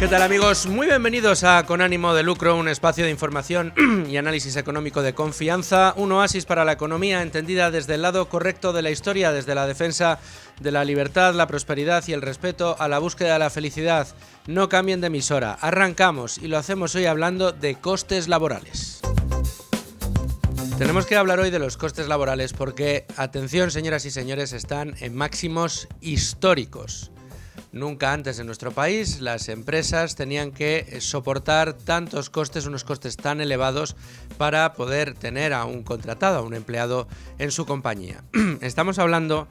¿Qué tal, amigos? Muy bienvenidos a Con Ánimo de Lucro, un espacio de información y análisis económico de confianza, un oasis para la economía entendida desde el lado correcto de la historia, desde la defensa de la libertad, la prosperidad y el respeto a la búsqueda de la felicidad. No cambien de emisora, arrancamos y lo hacemos hoy hablando de costes laborales. Tenemos que hablar hoy de los costes laborales porque, atención señoras y señores, están en máximos históricos. Nunca antes en nuestro país las empresas tenían que soportar tantos costes, unos costes tan elevados para poder tener a un contratado, a un empleado en su compañía. Estamos hablando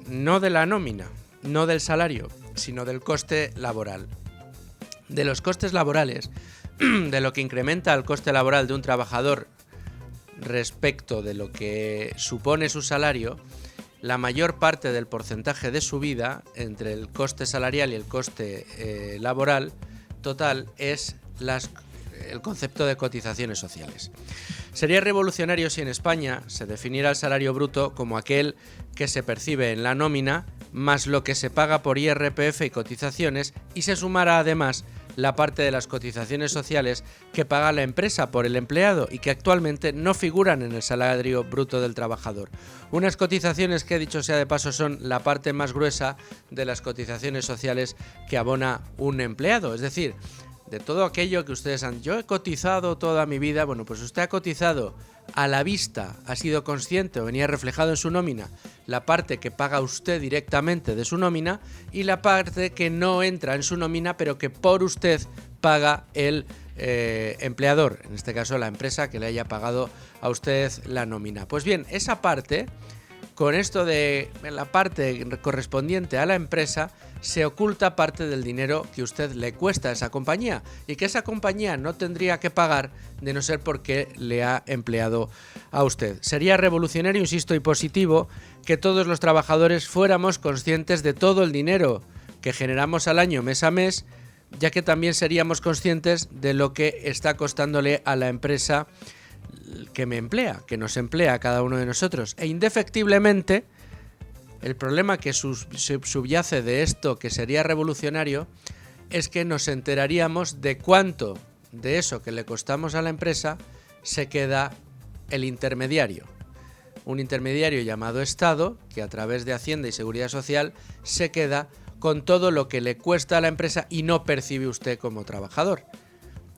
no de la nómina, no del salario, sino del coste laboral. De los costes laborales, de lo que incrementa el coste laboral de un trabajador respecto de lo que supone su salario, la mayor parte del porcentaje de subida entre el coste salarial y el coste laboral total es el concepto de cotizaciones sociales. Sería revolucionario si en España se definiera el salario bruto como aquel que se percibe en la nómina más lo que se paga por IRPF y cotizaciones y se sumara además la parte de las cotizaciones sociales que paga la empresa por el empleado y que actualmente no figuran en el salario bruto del trabajador. Unas cotizaciones que, dicho sea de paso, son la parte más gruesa de las cotizaciones sociales que abona un empleado. Es decir, de todo aquello que ustedes yo he cotizado toda mi vida, bueno, pues usted ha cotizado a la vista, ha sido consciente o venía reflejado en su nómina la parte que paga usted directamente de su nómina y la parte que no entra en su nómina pero que por usted paga el empleador, en este caso la empresa que le haya pagado a usted la nómina. Pues bien, esa parte, con esto de la parte correspondiente a la empresa, se oculta parte del dinero que usted le cuesta a esa compañía y que esa compañía no tendría que pagar de no ser porque le ha empleado a usted. Sería revolucionario, insisto, y positivo que todos los trabajadores fuéramos conscientes de todo el dinero que generamos al año, mes a mes, ya que también seríamos conscientes de lo que está costándole a la empresa que me emplea, que nos emplea a cada uno de nosotros. E indefectiblemente, el problema que subyace de esto, que sería revolucionario, es que nos enteraríamos de cuánto de eso que le costamos a la empresa se queda el intermediario. Un intermediario llamado Estado, que a través de Hacienda y Seguridad Social se queda con todo lo que le cuesta a la empresa y no percibe usted como trabajador.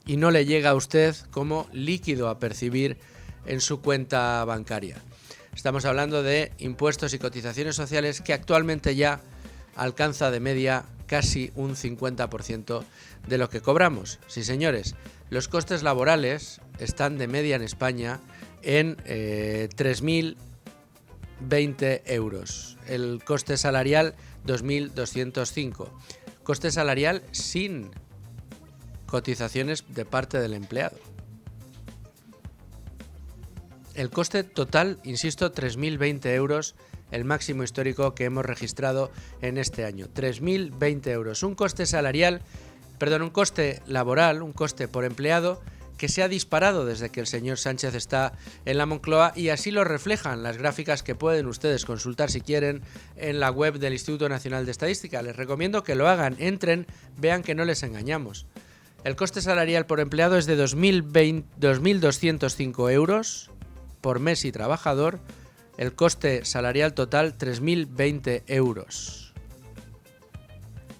Y no le llega a usted como líquido a percibir en su cuenta bancaria. Estamos hablando de impuestos y cotizaciones sociales que actualmente ya alcanza de media casi un 50% de lo que cobramos. Sí, señores, los costes laborales están de media en España en 3.020 euros. El coste salarial 2.205. Coste salarial sin cotizaciones de parte del empleado. El coste total, insisto, 3.020 euros, el máximo histórico que hemos registrado en este año. 3.020 euros. Un coste laboral, un coste por empleado que se ha disparado desde que el señor Sánchez está en la Moncloa y así lo reflejan las gráficas que pueden ustedes consultar si quieren en la web del Instituto Nacional de Estadística. Les recomiendo que lo hagan, entren, vean que no les engañamos. El coste salarial por empleado es de 2.205 euros por mes y trabajador, el coste salarial total 3.020 euros.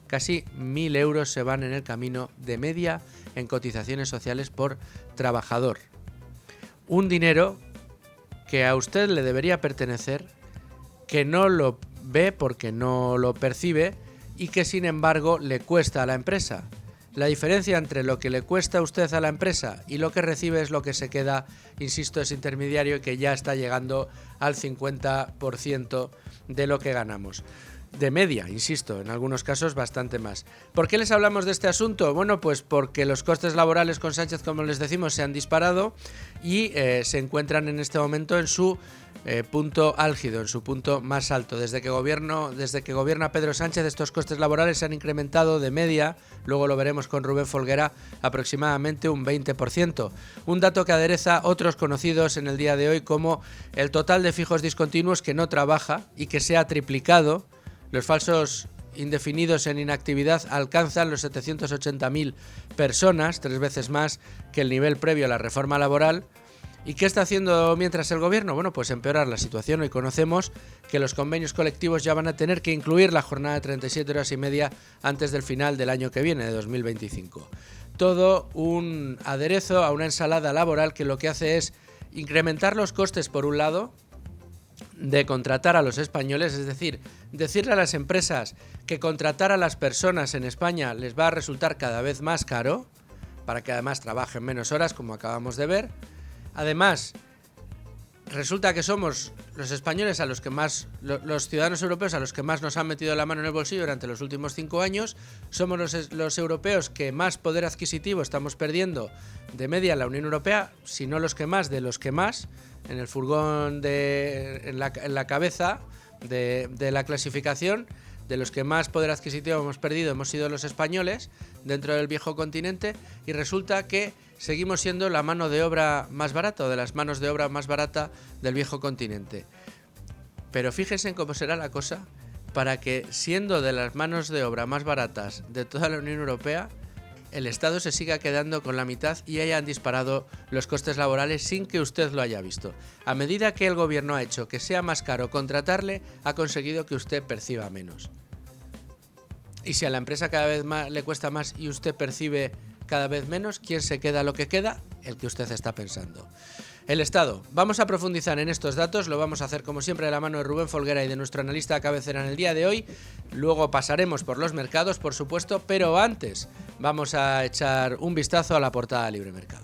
Casi 1.000 euros se van en el camino de media en cotizaciones sociales por trabajador. Un dinero que a usted le debería pertenecer, que no lo ve porque no lo percibe y que sin embargo le cuesta a la empresa. La diferencia entre lo que le cuesta a usted a la empresa y lo que recibe es lo que se queda, insisto, ese intermediario que ya está llegando al 50% de lo que ganamos. De media, insisto, en algunos casos bastante más. ¿Por qué les hablamos de este asunto? Bueno, pues porque los costes laborales con Sánchez, como les decimos, se han disparado y se encuentran en este momento en su punto álgido, en su punto más alto. Desde que gobierna Pedro Sánchez, estos costes laborales se han incrementado de media, luego lo veremos con Rubén Folguera, aproximadamente un 20%. Un dato que adereza otros conocidos en el día de hoy como el total de fijos discontinuos que no trabaja y que se ha triplicado. Los falsos indefinidos en inactividad alcanzan los 780.000 personas, 3 veces más que el nivel previo a la reforma laboral. ¿Y qué está haciendo mientras el gobierno? Bueno, pues empeorar la situación. Hoy conocemos que los convenios colectivos ya van a tener que incluir la jornada de 37 horas y media antes del final del año que viene, de 2025. Todo un aderezo a una ensalada laboral que lo que hace es incrementar los costes, por un lado, de contratar a los españoles, es decir, decirle a las empresas que contratar a las personas en España les va a resultar cada vez más caro, para que además trabajen menos horas, como acabamos de ver. Además, resulta que somos los españoles a los que más, los ciudadanos europeos a los que más nos han metido la mano en el bolsillo durante los últimos 5 años. Somos los europeos que más poder adquisitivo estamos perdiendo de media en la Unión Europea, si no los que más, de los que más, en el furgón, en la cabeza de la clasificación. De los que más poder adquisitivo hemos perdido hemos sido los españoles dentro del viejo continente, y resulta que seguimos siendo la mano de obra más barata, o de las manos de obra más barata del viejo continente. Pero fíjense en cómo será la cosa para que, siendo de las manos de obra más baratas de toda la Unión Europea, el Estado se siga quedando con la mitad y hayan disparado los costes laborales sin que usted lo haya visto. A medida que el gobierno ha hecho que sea más caro contratarle, ha conseguido que usted perciba menos. Y si a la empresa cada vez más le cuesta más y usted percibe cada vez menos, ¿quién se queda lo que queda? El que usted está pensando. El Estado. Vamos a profundizar en estos datos, lo vamos a hacer como siempre de la mano de Rubén Folguera y de nuestro analista de cabecera en el día de hoy. Luego pasaremos por los mercados, por supuesto, pero antes vamos a echar un vistazo a la portada de Libre Mercado.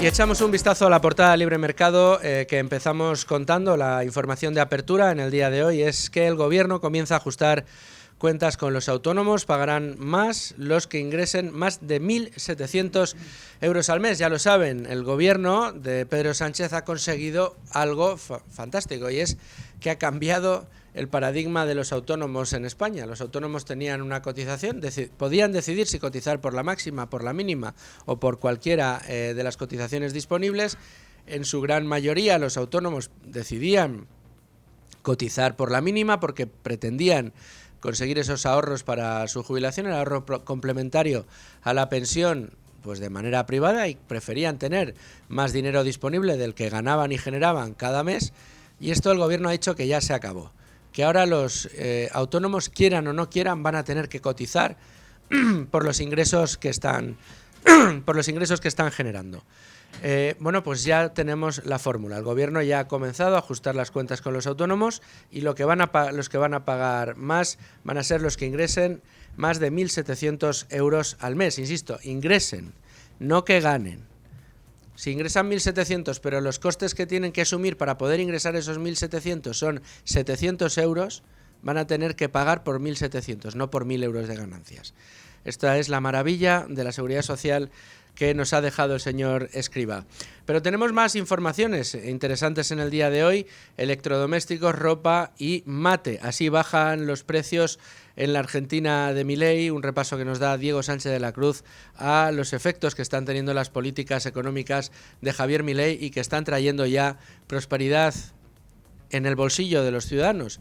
Y echamos un vistazo a la portada de Libre Mercado, que empezamos contando la información de apertura en el día de hoy. Es que el gobierno comienza a ajustar cuentas con los autónomos. Pagarán más los que ingresen más de 1.700 euros al mes. Ya lo saben, el gobierno de Pedro Sánchez ha conseguido algo fantástico, y es que ha cambiado el paradigma de los autónomos en España. Los autónomos tenían una cotización, podían decidir si cotizar por la máxima, por la mínima o por cualquiera de las cotizaciones disponibles. En su gran mayoría los autónomos decidían cotizar por la mínima porque pretendían conseguir esos ahorros para su jubilación, el ahorro complementario a la pensión, pues de manera privada, y preferían tener más dinero disponible del que ganaban y generaban cada mes. Y esto el gobierno ha dicho que ya se acabó, que ahora los autónomos, quieran o no quieran, van a tener que cotizar por los ingresos que están generando. Bueno, pues ya tenemos la fórmula. El gobierno ya ha comenzado a ajustar las cuentas con los autónomos, y los que van a pagar más van a ser los que ingresen más de 1.700 euros al mes. Insisto, ingresen, no que ganen. Si ingresan 1.700, pero los costes que tienen que asumir para poder ingresar esos 1.700 son 700 euros, van a tener que pagar por 1.700, no por 1.000 euros de ganancias. Esta es la maravilla de la seguridad social que nos ha dejado el señor Escrivá. Pero tenemos más informaciones interesantes en el día de hoy: electrodomésticos, ropa y mate. Así bajan los precios en la Argentina de Milei. Un repaso que nos da Diego Sánchez de la Cruz a los efectos que están teniendo las políticas económicas de Javier Milei y que están trayendo ya prosperidad en el bolsillo de los ciudadanos.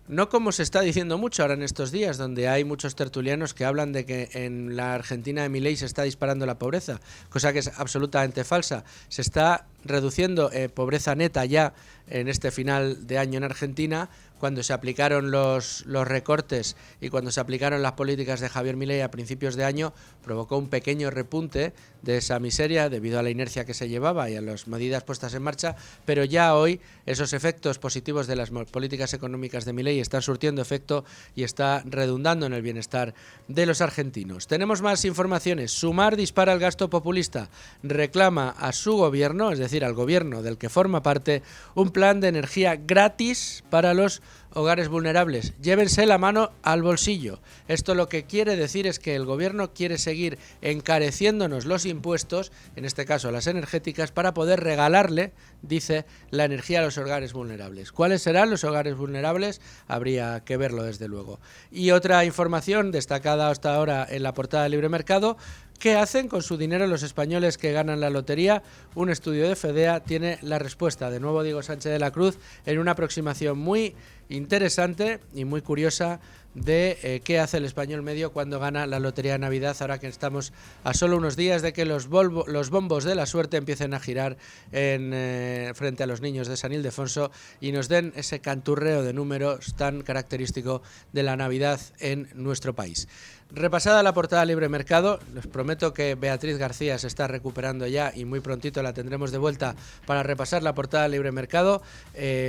No como se está diciendo mucho ahora en estos días, donde hay muchos tertulianos que hablan de que en la Argentina de Milei se está disparando la pobreza, cosa que es absolutamente falsa. Se está reduciendo pobreza neta ya en este final de año en Argentina. Cuando se aplicaron los recortes y cuando se aplicaron las políticas de Javier Milei a principios de año, provocó un pequeño repunte de esa miseria debido a la inercia que se llevaba y a las medidas puestas en marcha, pero ya hoy esos efectos positivos de las políticas económicas de Milei están surtiendo efecto y está redundando en el bienestar de los argentinos. Tenemos más informaciones. Sumar dispara el gasto populista. Reclama a su gobierno, es decir, al gobierno del que forma parte, un plan de energía gratis para los hogares vulnerables. Llévense la mano al bolsillo. Esto lo que quiere decir es que el gobierno quiere seguir encareciéndonos los impuestos, en este caso las energéticas, para poder regalarle, dice, la energía a los hogares vulnerables. ¿Cuáles serán los hogares vulnerables? Habría que verlo, desde luego. Y otra información destacada hasta ahora en la portada de Libre Mercado: ¿Qué hacen con su dinero los españoles que ganan la lotería? Un estudio de Fedea tiene la respuesta. De nuevo, Diego Sánchez de la Cruz, en una aproximación muy interesante y muy curiosa de qué hace el español medio cuando gana la lotería de Navidad, ahora que estamos a solo unos días de que los bombos de la suerte empiecen a girar frente a los niños de San Ildefonso y nos den ese canturreo de números tan característico de la Navidad en nuestro país. Repasada la portada Libre Mercado, les prometo que Beatriz García se está recuperando ya y muy prontito la tendremos de vuelta para repasar la portada Libre Mercado.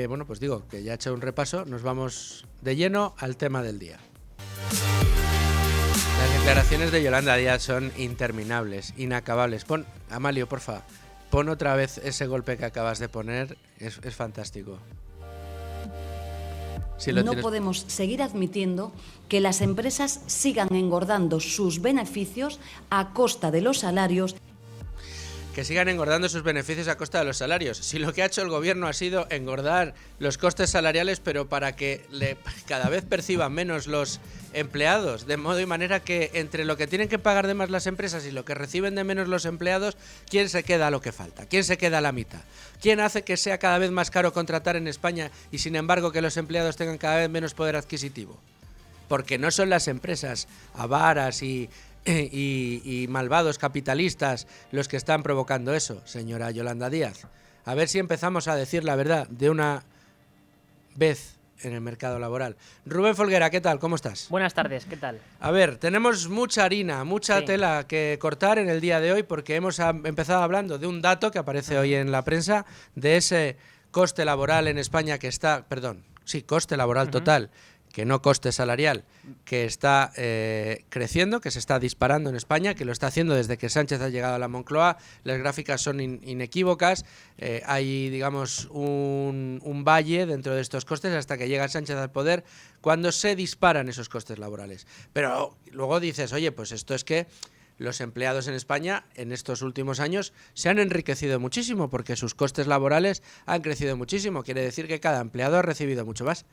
Bueno, pues digo que ya he hecho un repaso, nos vamos de lleno al tema del día. Las declaraciones de Yolanda Díaz son interminables, inacabables. Amalio, porfa, pon otra vez ese golpe que acabas de poner, es fantástico. No podemos seguir admitiendo que las empresas sigan engordando sus beneficios a costa de los salarios. Que sigan engordando sus beneficios a costa de los salarios. Si lo que ha hecho el gobierno ha sido engordar los costes salariales, pero para que cada vez perciban menos los empleados, de modo y manera que entre lo que tienen que pagar de más las empresas y lo que reciben de menos los empleados, ¿quién se queda a lo que falta? ¿Quién se queda a la mitad? ¿Quién hace que sea cada vez más caro contratar en España y sin embargo que los empleados tengan cada vez menos poder adquisitivo? Porque no son las empresas avaras y malvados capitalistas los que están provocando eso, señora Yolanda Díaz. A ver si empezamos a decir la verdad de una vez en el mercado laboral. Rubén Folguera, ¿qué tal? ¿Cómo estás? Buenas tardes, ¿qué tal? A ver, tenemos mucha harina, mucha tela que cortar en el día de hoy porque hemos empezado hablando de un dato que aparece hoy en la prensa, de ese coste laboral en España que está, coste laboral total, que no coste salarial, que está creciendo, que se está disparando en España, que lo está haciendo desde que Sánchez ha llegado a la Moncloa. Las gráficas son inequívocas, hay, digamos, un valle dentro de estos costes hasta que llega Sánchez al poder, cuando se disparan esos costes laborales. Pero luego dices, oye, pues esto es que los empleados en España en estos últimos años se han enriquecido muchísimo porque sus costes laborales han crecido muchísimo. ¿Quiere decir que cada empleado ha recibido mucho más?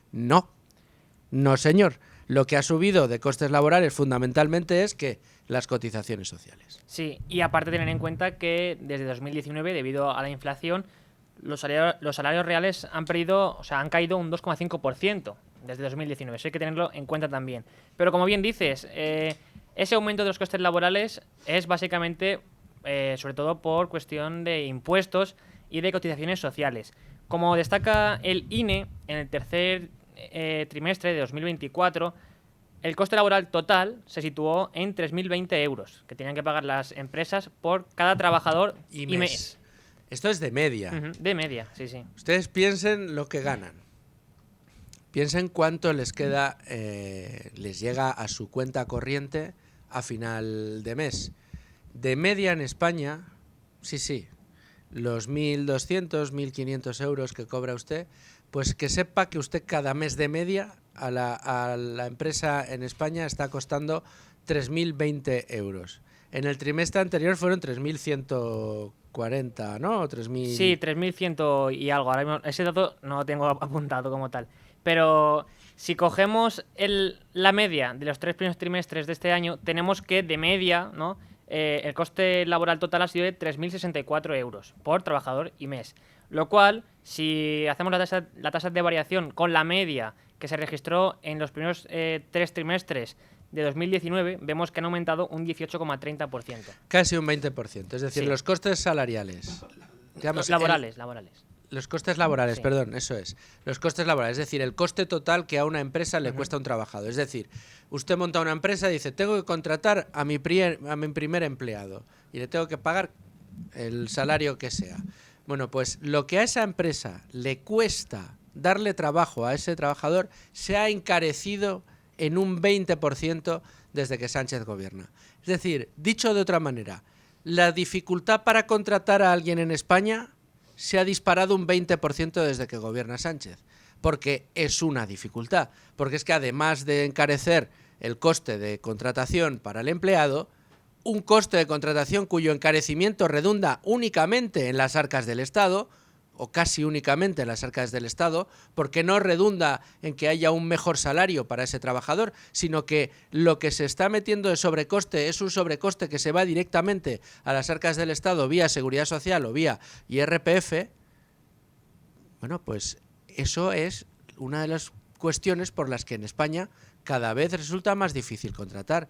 No, señor. Lo que ha subido de costes laborales fundamentalmente es que las cotizaciones sociales. Sí, y aparte tener en cuenta que desde 2019, debido a la inflación, los salarios reales han caído un 2,5% desde 2019. Eso hay que tenerlo en cuenta también. Pero como bien dices, ese aumento de los costes laborales es básicamente, sobre todo por cuestión de impuestos y de cotizaciones sociales. Como destaca el INE, en el tercer trimestre de 2024, el coste laboral total se situó en 3.020 euros que tenían que pagar las empresas por cada trabajador y mes. Esto es de media. De media, sí. Ustedes piensen lo que ganan. Piensen cuánto les queda, les llega a su cuenta corriente a final de mes. De media en España, los 1.200, 1.500 euros que cobra usted, pues que sepa que usted cada mes de media a la empresa en España está costando 3.020 euros. En el trimestre anterior fueron 3.140, ¿no? 3.000... Sí, 3.100 y algo. Ahora mismo ese dato no lo tengo apuntado como tal. Pero si cogemos la media de los 3 primeros trimestres de este año, tenemos que de media, ¿no?, el coste laboral total ha sido de 3.064 euros por trabajador y mes. Lo cual, si hacemos la tasa de variación con la media que se registró en los primeros 3 trimestres de 2019, vemos que han aumentado un 18,30%. Casi un 20%. Es decir, los costes salariales. Digamos, laborales. Los costes laborales, sí. Perdón, eso es. Los costes laborales, es decir, el coste total que a una empresa le cuesta a un trabajador. Es decir, usted monta una empresa y dice, tengo que contratar a mi primer empleado y le tengo que pagar el salario que sea. Bueno, pues lo que a esa empresa le cuesta darle trabajo a ese trabajador se ha encarecido en un 20% desde que Sánchez gobierna. Es decir, dicho de otra manera, la dificultad para contratar a alguien en España se ha disparado un 20% desde que gobierna Sánchez, porque es una dificultad, porque es que además de encarecer el coste de contratación para el empleado, un coste de contratación cuyo encarecimiento redunda únicamente en las arcas del Estado, o casi únicamente en las arcas del Estado, porque no redunda en que haya un mejor salario para ese trabajador, sino que lo que se está metiendo de sobrecoste es un sobrecoste que se va directamente a las arcas del Estado vía Seguridad Social o vía IRPF, bueno, pues eso es una de las cuestiones por las que en España cada vez resulta más difícil contratar,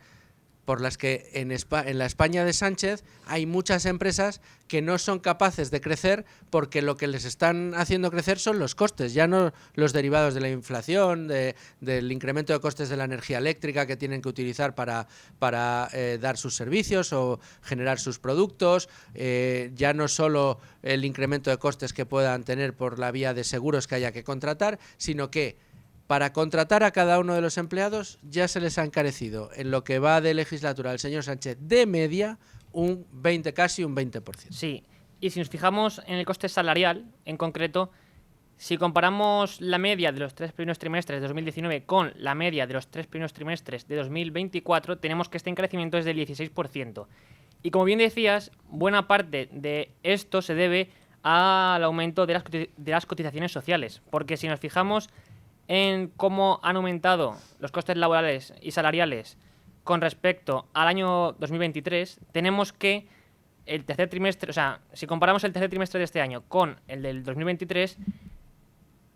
por las que en la España de Sánchez hay muchas empresas que no son capaces de crecer porque lo que les están haciendo crecer son los costes, ya no los derivados de la inflación, del incremento de costes de la energía eléctrica que tienen que utilizar para dar sus servicios o generar sus productos, ya no solo el incremento de costes que puedan tener por la vía de seguros que haya que contratar, sino que para contratar a cada uno de los empleados ya se les ha encarecido en lo que va de legislatura al señor Sánchez de media un 20, casi un 20%. Sí, y si nos fijamos en el coste salarial, en concreto, si comparamos la media de los 3 primeros trimestres de 2019 con la media de los 3 primeros trimestres de 2024, tenemos que este encarecimiento es del 16%. Y como bien decías, buena parte de esto se debe al aumento de las cotizaciones sociales, porque si nos fijamos en cómo han aumentado los costes laborales y salariales con respecto al año 2023, tenemos que el tercer trimestre, o sea, si comparamos el tercer trimestre de este año con el del 2023,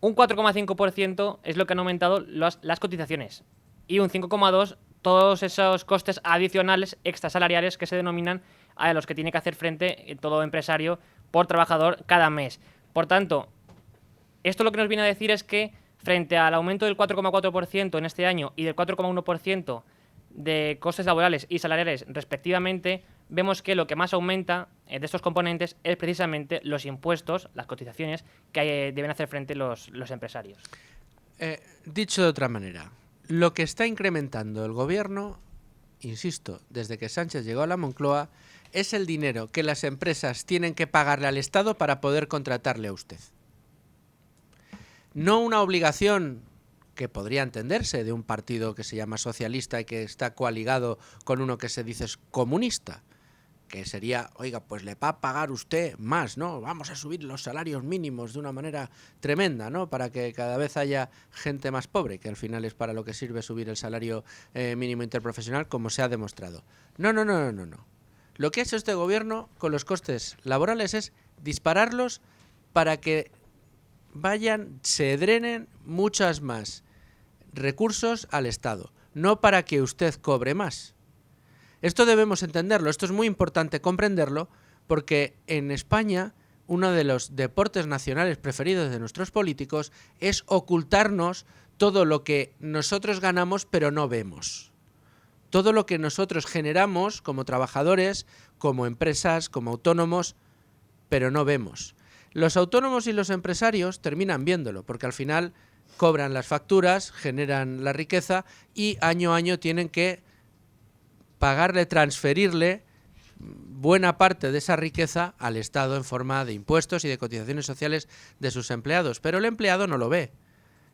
un 4,5% es lo que han aumentado las cotizaciones y un 5,2% todos esos costes adicionales extrasalariales que se denominan a los que tiene que hacer frente todo empresario por trabajador cada mes. Por tanto, esto lo que nos viene a decir es que frente al aumento del 4,4% en este año y del 4,1% de costes laborales y salariales respectivamente, vemos que lo que más aumenta de estos componentes es precisamente los impuestos, las cotizaciones que deben hacer frente los empresarios. Dicho de otra manera, lo que está incrementando el gobierno, insisto, desde que Sánchez llegó a la Moncloa, es el dinero que las empresas tienen que pagarle al Estado para poder contratarle a usted. No una obligación que podría entenderse de un partido que se llama socialista y que está coaligado con uno que se dice comunista, que sería, oiga, pues le va a pagar usted más, ¿no? Vamos a subir los salarios mínimos de una manera tremenda, ¿no? Para que cada vez haya gente más pobre, que al final es para lo que sirve subir el salario mínimo interprofesional, como se ha demostrado. No. Lo que ha hecho este gobierno con los costes laborales es dispararlos para que se drenen muchas más recursos al Estado, no para que usted cobre más. Esto debemos entenderlo, esto es muy importante comprenderlo, porque en España uno de los deportes nacionales preferidos de nuestros políticos es ocultarnos todo lo que nosotros ganamos pero no vemos. Todo lo que nosotros generamos como trabajadores, como empresas, como autónomos, pero no vemos. Los autónomos y los empresarios terminan viéndolo, porque al final cobran las facturas, generan la riqueza y año a año tienen que pagarle, transferirle buena parte de esa riqueza al Estado en forma de impuestos y de cotizaciones sociales de sus empleados. Pero el empleado no lo ve.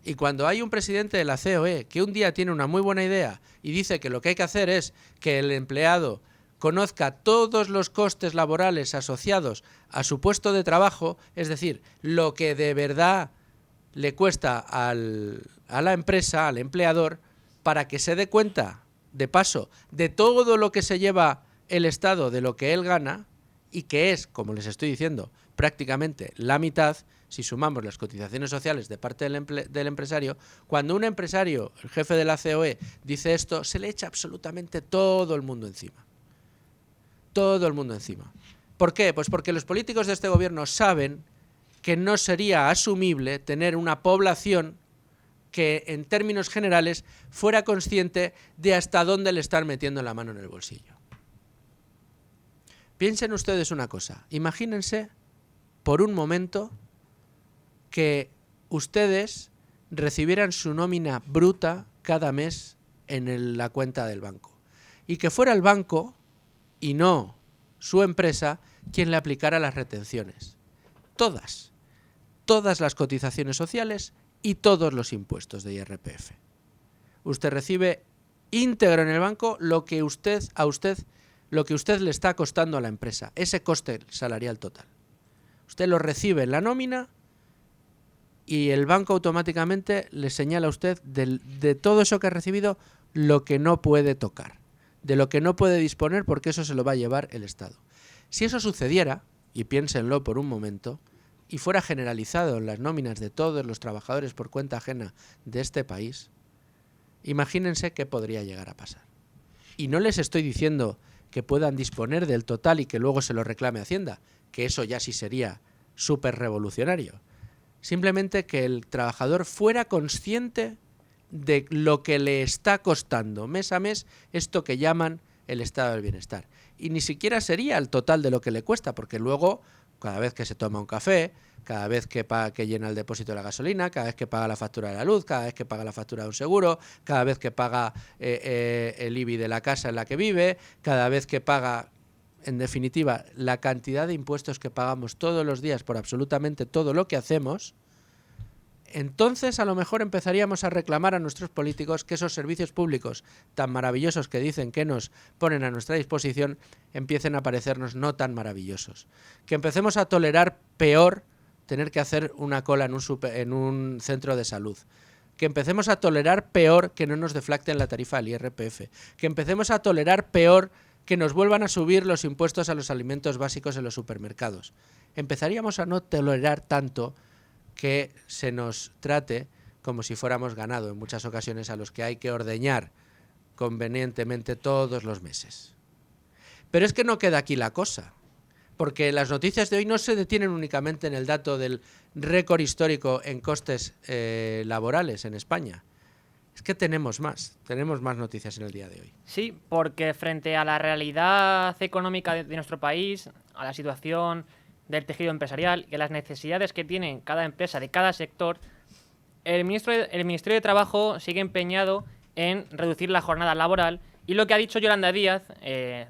Y cuando hay un presidente de la COE que un día tiene una muy buena idea y dice que lo que hay que hacer es que el empleado conozca todos los costes laborales asociados a su puesto de trabajo, es decir, lo que de verdad le cuesta a la empresa, al empleador, para que se dé cuenta, de paso, de todo lo que se lleva el Estado de lo que él gana, y que es, como les estoy diciendo, prácticamente la mitad, si sumamos las cotizaciones sociales de parte del empresario. Cuando un empresario, el jefe de la COE, dice esto, se le echa absolutamente todo el mundo encima. Todo el mundo encima. ¿Por qué? Pues porque los políticos de este gobierno saben que no sería asumible tener una población que, en términos generales, fuera consciente de hasta dónde le están metiendo la mano en el bolsillo. Piensen ustedes una cosa. Imagínense, por un momento, que ustedes recibieran su nómina bruta cada mes en la cuenta del banco. Y que fuera el banco, y no su empresa, quien le aplicara las retenciones. Todas las cotizaciones sociales y todos los impuestos de IRPF. Usted recibe íntegro en el banco lo que usted le está costando a la empresa, ese coste salarial total. Usted lo recibe en la nómina y el banco automáticamente le señala a usted de todo eso que ha recibido lo que no puede tocar, de lo que no puede disponer, porque eso se lo va a llevar el Estado. Si eso sucediera, y piénsenlo por un momento, y fuera generalizado en las nóminas de todos los trabajadores por cuenta ajena de este país, imagínense qué podría llegar a pasar. Y no les estoy diciendo que puedan disponer del total y que luego se lo reclame Hacienda, que eso ya sí sería súper revolucionario. Simplemente que el trabajador fuera consciente de lo que le está costando mes a mes esto que llaman el estado del bienestar. Y ni siquiera sería el total de lo que le cuesta, porque luego, cada vez que se toma un café, cada vez que llena el depósito de la gasolina, cada vez que paga la factura de la luz, cada vez que paga la factura de un seguro, cada vez que paga el IBI de la casa en la que vive, cada vez que paga, en definitiva, la cantidad de impuestos que pagamos todos los días por absolutamente todo lo que hacemos, entonces a lo mejor empezaríamos a reclamar a nuestros políticos que esos servicios públicos tan maravillosos que dicen que nos ponen a nuestra disposición empiecen a parecernos no tan maravillosos. Que empecemos a tolerar peor tener que hacer una cola en un centro de salud. Que empecemos a tolerar peor que no nos deflacten la tarifa del IRPF. Que empecemos a tolerar peor que nos vuelvan a subir los impuestos a los alimentos básicos en los supermercados. Empezaríamos a no tolerar tanto que se nos trate como si fuéramos ganado en muchas ocasiones a los que hay que ordeñar convenientemente todos los meses. Pero es que no queda aquí la cosa, porque las noticias de hoy no se detienen únicamente en el dato del récord histórico en costes laborales en España. Es que tenemos más noticias en el día de hoy. Sí, porque frente a la realidad económica de nuestro país, a la situación del tejido empresarial y a las necesidades que tiene cada empresa de cada sector, el Ministerio de Trabajo sigue empeñado en reducir la jornada laboral, y lo que ha dicho Yolanda Díaz,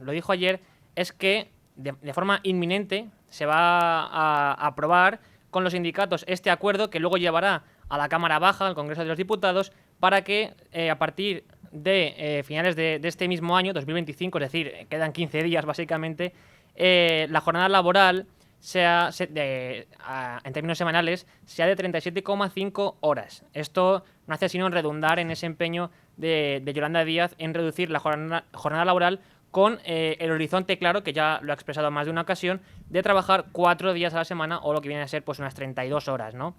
lo dijo ayer, es que de forma inminente se va a aprobar con los sindicatos este acuerdo, que luego llevará a la Cámara Baja, al Congreso de los Diputados, para que a partir de finales de este mismo año, 2025, es decir, quedan 15 días básicamente, la jornada laboral en términos semanales sea de 37,5 horas. Esto no hace sino redundar en ese empeño de Yolanda Díaz en reducir la jornada laboral con el horizonte claro, que ya lo ha expresado más de una ocasión, de trabajar 4 días a la semana, o lo que viene a ser pues unas 32 horas, ¿no?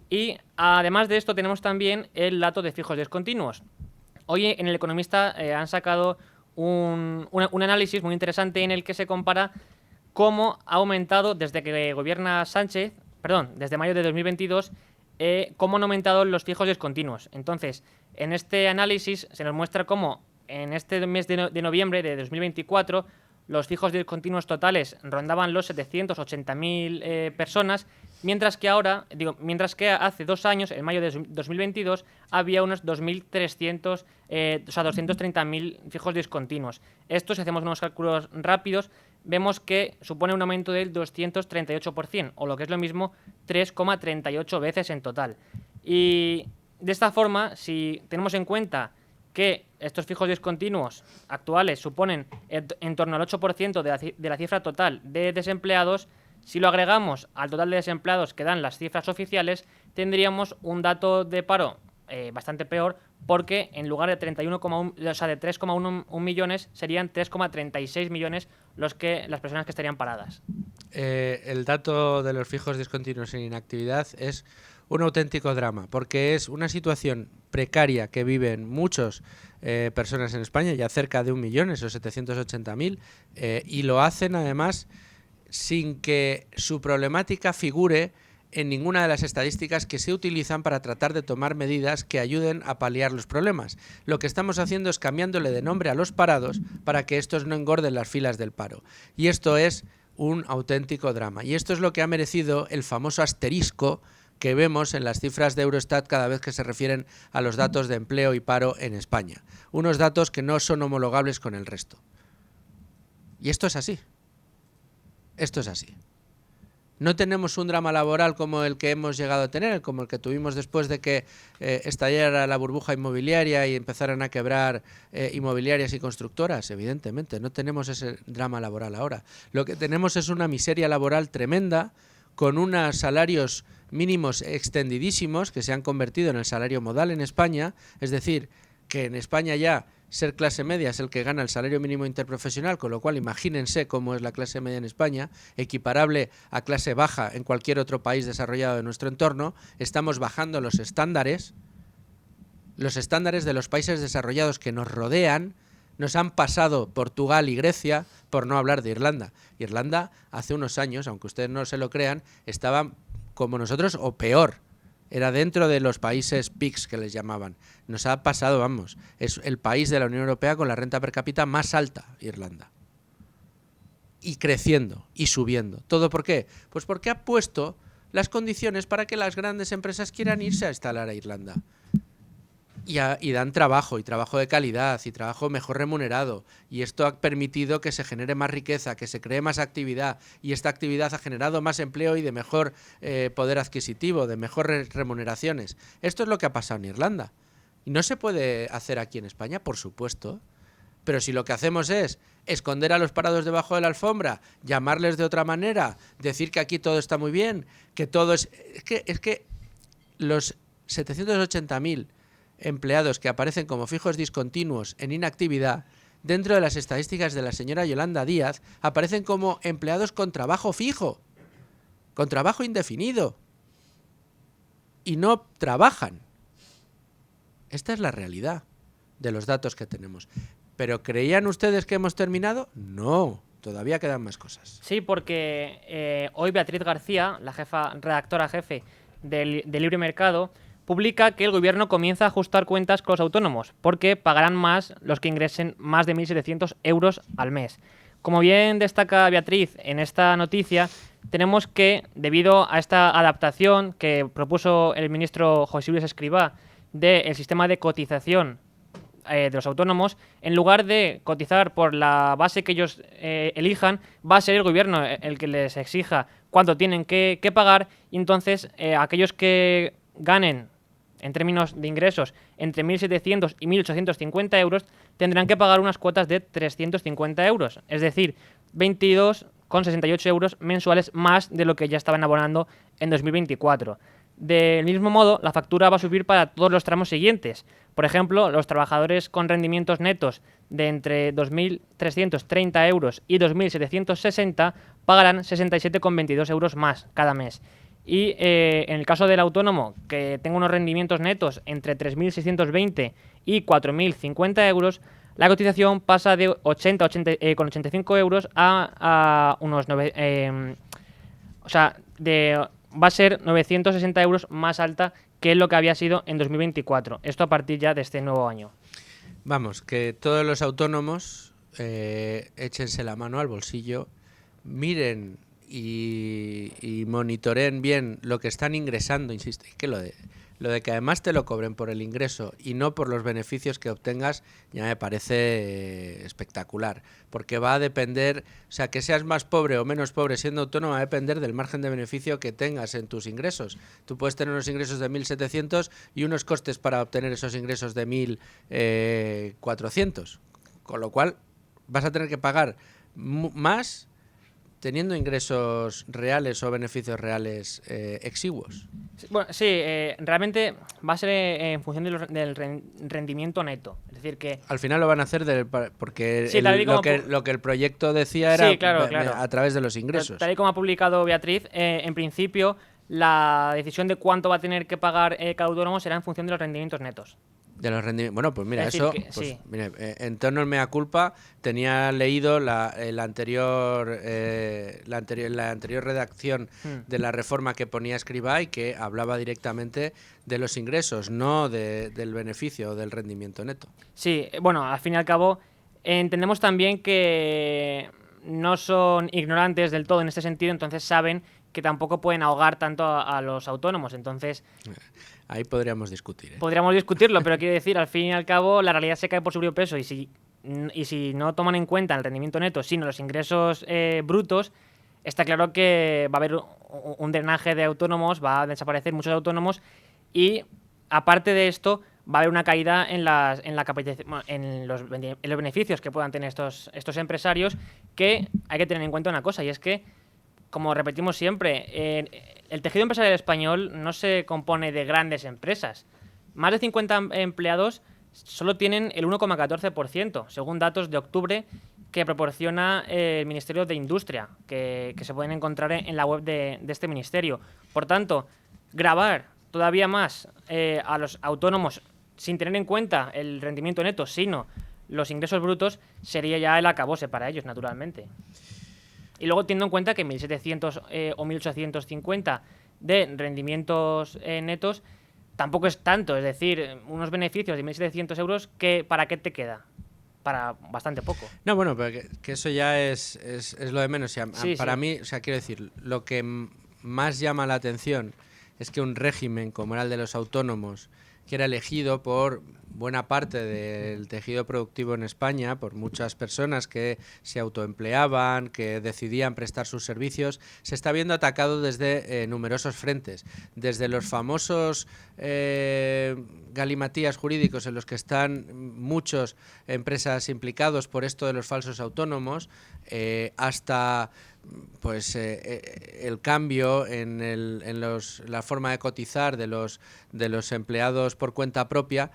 Y además de esto tenemos también el dato de fijos discontinuos. Hoy en El Economista han sacado un análisis muy interesante en el que se compara cómo ha aumentado desde que gobierna Sánchez, desde mayo de 2022, cómo han aumentado los fijos discontinuos. Entonces, en este análisis se nos muestra cómo en este mes de noviembre de 2024 los fijos discontinuos totales rondaban los 780.000 personas, mientras que hace 2 años, en mayo de 2022, había unos 230.000 fijos discontinuos. Esto, si hacemos unos cálculos rápidos, vemos que supone un aumento del 238%, o lo que es lo mismo, 3,38 veces en total. Y de esta forma, si tenemos en cuenta que estos fijos discontinuos actuales suponen en torno al 8% de la cifra total de desempleados, si lo agregamos al total de desempleados que dan las cifras oficiales, tendríamos un dato de paro bastante peor, porque en lugar de 3,1 millones, serían 3,36 millones las personas que estarían paradas. El dato de los fijos discontinuos en inactividad es un auténtico drama, porque es una situación precaria que viven muchas personas en España, ya cerca de 1 millón, esos 780.000, y lo hacen además sin que su problemática figure en ninguna de las estadísticas que se utilizan para tratar de tomar medidas que ayuden a paliar los problemas. Lo que estamos haciendo es cambiándole de nombre a los parados para que estos no engorden las filas del paro. Y esto es un auténtico drama. Y esto es lo que ha merecido el famoso asterisco que vemos en las cifras de Eurostat cada vez que se refieren a los datos de empleo y paro en España. Unos datos que no son homologables con el resto. Y esto es así. Esto es así. No tenemos un drama laboral como el que hemos llegado a tener, como el que tuvimos después de que estallara la burbuja inmobiliaria y empezaran a quebrar inmobiliarias y constructoras. Evidentemente, no tenemos ese drama laboral ahora. Lo que tenemos es una miseria laboral tremenda, con unos salarios mínimos extendidísimos que se han convertido en el salario modal en España, es decir, que en España ya ser clase media es el que gana el salario mínimo interprofesional, con lo cual imagínense cómo es la clase media en España, equiparable a clase baja en cualquier otro país desarrollado de nuestro entorno. Estamos bajando los estándares de los países desarrollados que nos rodean. Nos han pasado Portugal y Grecia, por no hablar de Irlanda. Irlanda hace unos años, aunque ustedes no se lo crean, estaba como nosotros o peor. Era dentro de los países PIGS que les llamaban. Nos ha pasado, vamos, es el país de la Unión Europea con la renta per cápita más alta, Irlanda. Y creciendo y subiendo. ¿Todo por qué? Pues porque ha puesto las condiciones para que las grandes empresas quieran irse a instalar a Irlanda. Y dan trabajo, y trabajo de calidad, y trabajo mejor remunerado. Y esto ha permitido que se genere más riqueza, que se cree más actividad. Y esta actividad ha generado más empleo y de mejor poder adquisitivo, de mejores remuneraciones. Esto es lo que ha pasado en Irlanda. ¿Y no se puede hacer aquí en España? Por supuesto. Pero si lo que hacemos es esconder a los parados debajo de la alfombra, llamarles de otra manera, decir que aquí todo está muy bien, que todo es... Es que los 780.000 empleados que aparecen como fijos discontinuos en inactividad, dentro de las estadísticas de la señora Yolanda Díaz, aparecen como empleados con trabajo fijo, con trabajo indefinido, y no trabajan. Esta es la realidad de los datos que tenemos. ¿Pero creían ustedes que hemos terminado? No, todavía quedan más cosas. Sí, porque hoy Beatriz García, la redactora jefe del Libre Mercado, publica que el gobierno comienza a ajustar cuentas con los autónomos, porque pagarán más los que ingresen más de 1.700 euros al mes. Como bien destaca Beatriz en esta noticia, tenemos que, debido a esta adaptación que propuso el ministro José Luis Escrivá del sistema de cotización de los autónomos, en lugar de cotizar por la base que ellos elijan, va a ser el gobierno el que les exija cuánto tienen que pagar, y entonces aquellos que ganen en términos de ingresos entre 1.700 y 1.850 euros tendrán que pagar unas cuotas de 350 euros, es decir, 22,68 euros mensuales más de lo que ya estaban abonando en 2024. Del mismo modo, la factura va a subir para todos los tramos siguientes. Por ejemplo, los trabajadores con rendimientos netos de entre 2.330 euros y 2.760 pagarán 67,22 euros más cada mes. Y en el caso del autónomo, que tenga unos rendimientos netos entre 3.620 y 4.050 euros, la cotización pasa de 85 euros a unos 9... va a ser 960 euros más alta que lo que había sido en 2024. Esto a partir ya de este nuevo año. Vamos, que todos los autónomos échense la mano al bolsillo, miren y monitoreen bien lo que están ingresando, insisto, y que lo de que además te lo cobren por el ingreso y no por los beneficios que obtengas, ya me parece espectacular, porque va a depender, o sea, que seas más pobre o menos pobre siendo autónomo va a depender del margen de beneficio que tengas en tus ingresos. Tú puedes tener unos ingresos de 1.700 y unos costes para obtener esos ingresos de 1.400, con lo cual vas a tener que pagar más teniendo ingresos reales o beneficios reales exiguos. Bueno, sí, realmente va a ser en función del rendimiento neto. Es decir, que al final lo van a hacer porque sí, lo que el proyecto decía era sí, claro. A través de los ingresos. Tal y como ha publicado Beatriz, en principio la decisión de cuánto va a tener que pagar cada autónomo será en función de los rendimientos netos. De los rendimientos. Bueno, pues mira, eso, pues, sí. Mire, en torno al mea culpa tenía leído la anterior redacción de la reforma que ponía Escrivá y que hablaba directamente de los ingresos, no del beneficio o del rendimiento neto. Sí, bueno, al fin y al cabo entendemos también que no son ignorantes del todo en este sentido, entonces saben que tampoco pueden ahogar tanto a los autónomos, entonces... Ahí podríamos discutir. Podríamos discutirlo, pero quiero decir, al fin y al cabo, la realidad se cae por su propio peso y si no toman en cuenta el rendimiento neto, sino los ingresos brutos, está claro que va a haber un drenaje de autónomos, va a desaparecer muchos autónomos y, aparte de esto, va a haber una caída en los beneficios que puedan tener estos empresarios, que hay que tener en cuenta una cosa, y es que como repetimos siempre, el tejido empresarial español no se compone de grandes empresas. Más de 50 empleados solo tienen el 1,14%, según datos de octubre que proporciona el Ministerio de Industria, que se pueden encontrar en la web de este ministerio. Por tanto, gravar todavía más a los autónomos sin tener en cuenta el rendimiento neto, sino los ingresos brutos, sería ya el acabose para ellos, naturalmente. Y luego, teniendo en cuenta que 1.700 o 1.850 de rendimientos netos tampoco es tanto, es decir, unos beneficios de 1.700 euros, que ¿para qué te queda? Para bastante poco. No, bueno, pero que eso ya es lo de menos. O sea, Sí, para sí. mí, o sea, quiero decir, lo que más llama la atención es que un régimen como era el de los autónomos, que era elegido por buena parte del tejido productivo en España, por muchas personas que se autoempleaban, que decidían prestar sus servicios, se está viendo atacado desde numerosos frentes. Desde los famosos galimatías jurídicos en los que están muchas empresas implicados por esto de los falsos autónomos, hasta pues el cambio en la forma de cotizar de los empleados por cuenta propia.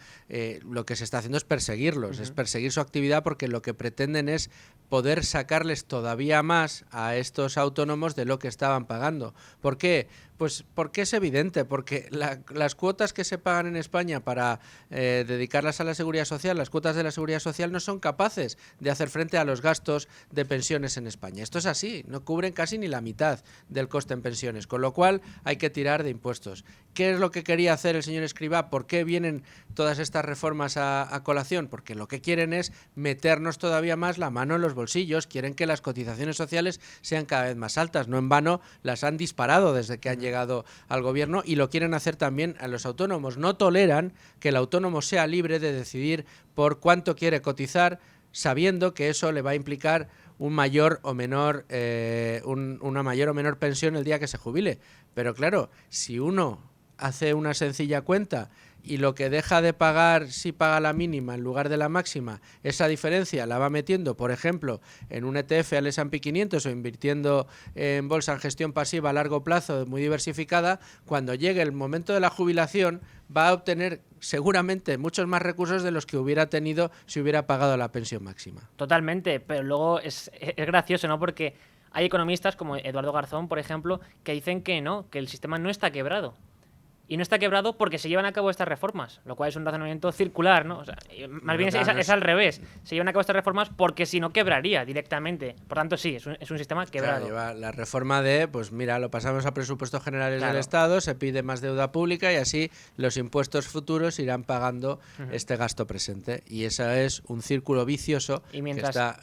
Lo que se está haciendo es perseguirlos, es perseguir su actividad, porque lo que pretenden es poder sacarles todavía más a estos autónomos de lo que estaban pagando. ¿Por qué? Pues porque es evidente, porque las cuotas que se pagan en España para dedicarlas a la seguridad social, las cuotas de la seguridad social no son capaces de hacer frente a los gastos de pensiones en España. Esto es así, no cubren casi ni la mitad del coste en pensiones, con lo cual hay que tirar de impuestos. ¿Qué es lo que quería hacer el señor Escrivá? ¿Por qué vienen todas estas reformas a colación? Porque lo que quieren es meternos todavía más la mano en los bolsillos, quieren que las cotizaciones sociales sean cada vez más altas. No en vano las han disparado desde que han llegado al gobierno, y lo quieren hacer también a los autónomos. No toleran que el autónomo sea libre de decidir por cuánto quiere cotizar, sabiendo que eso le va a implicar una mayor o menor pensión el día que se jubile. Pero claro, si uno hace una sencilla cuenta y lo que deja de pagar si paga la mínima en lugar de la máxima, esa diferencia la va metiendo, por ejemplo, en un ETF al S&P 500 o invirtiendo en bolsa en gestión pasiva a largo plazo muy diversificada, cuando llegue el momento de la jubilación va a obtener seguramente muchos más recursos de los que hubiera tenido si hubiera pagado la pensión máxima. Totalmente, pero luego es gracioso, ¿no? Porque hay economistas como Eduardo Garzón, por ejemplo, que dicen que no, que el sistema no está quebrado. Y no está quebrado porque se llevan a cabo estas reformas, lo cual es un razonamiento circular, ¿no? O sea, más bien es al revés. Se llevan a cabo estas reformas porque si no quebraría directamente. Por tanto, sí, es un sistema quebrado. Claro, lleva la reforma de, pues mira, lo pasamos a presupuestos generales Claro. del Estado, se pide más deuda pública y así los impuestos futuros irán pagando este gasto presente. Y ese es un círculo vicioso Y mientras-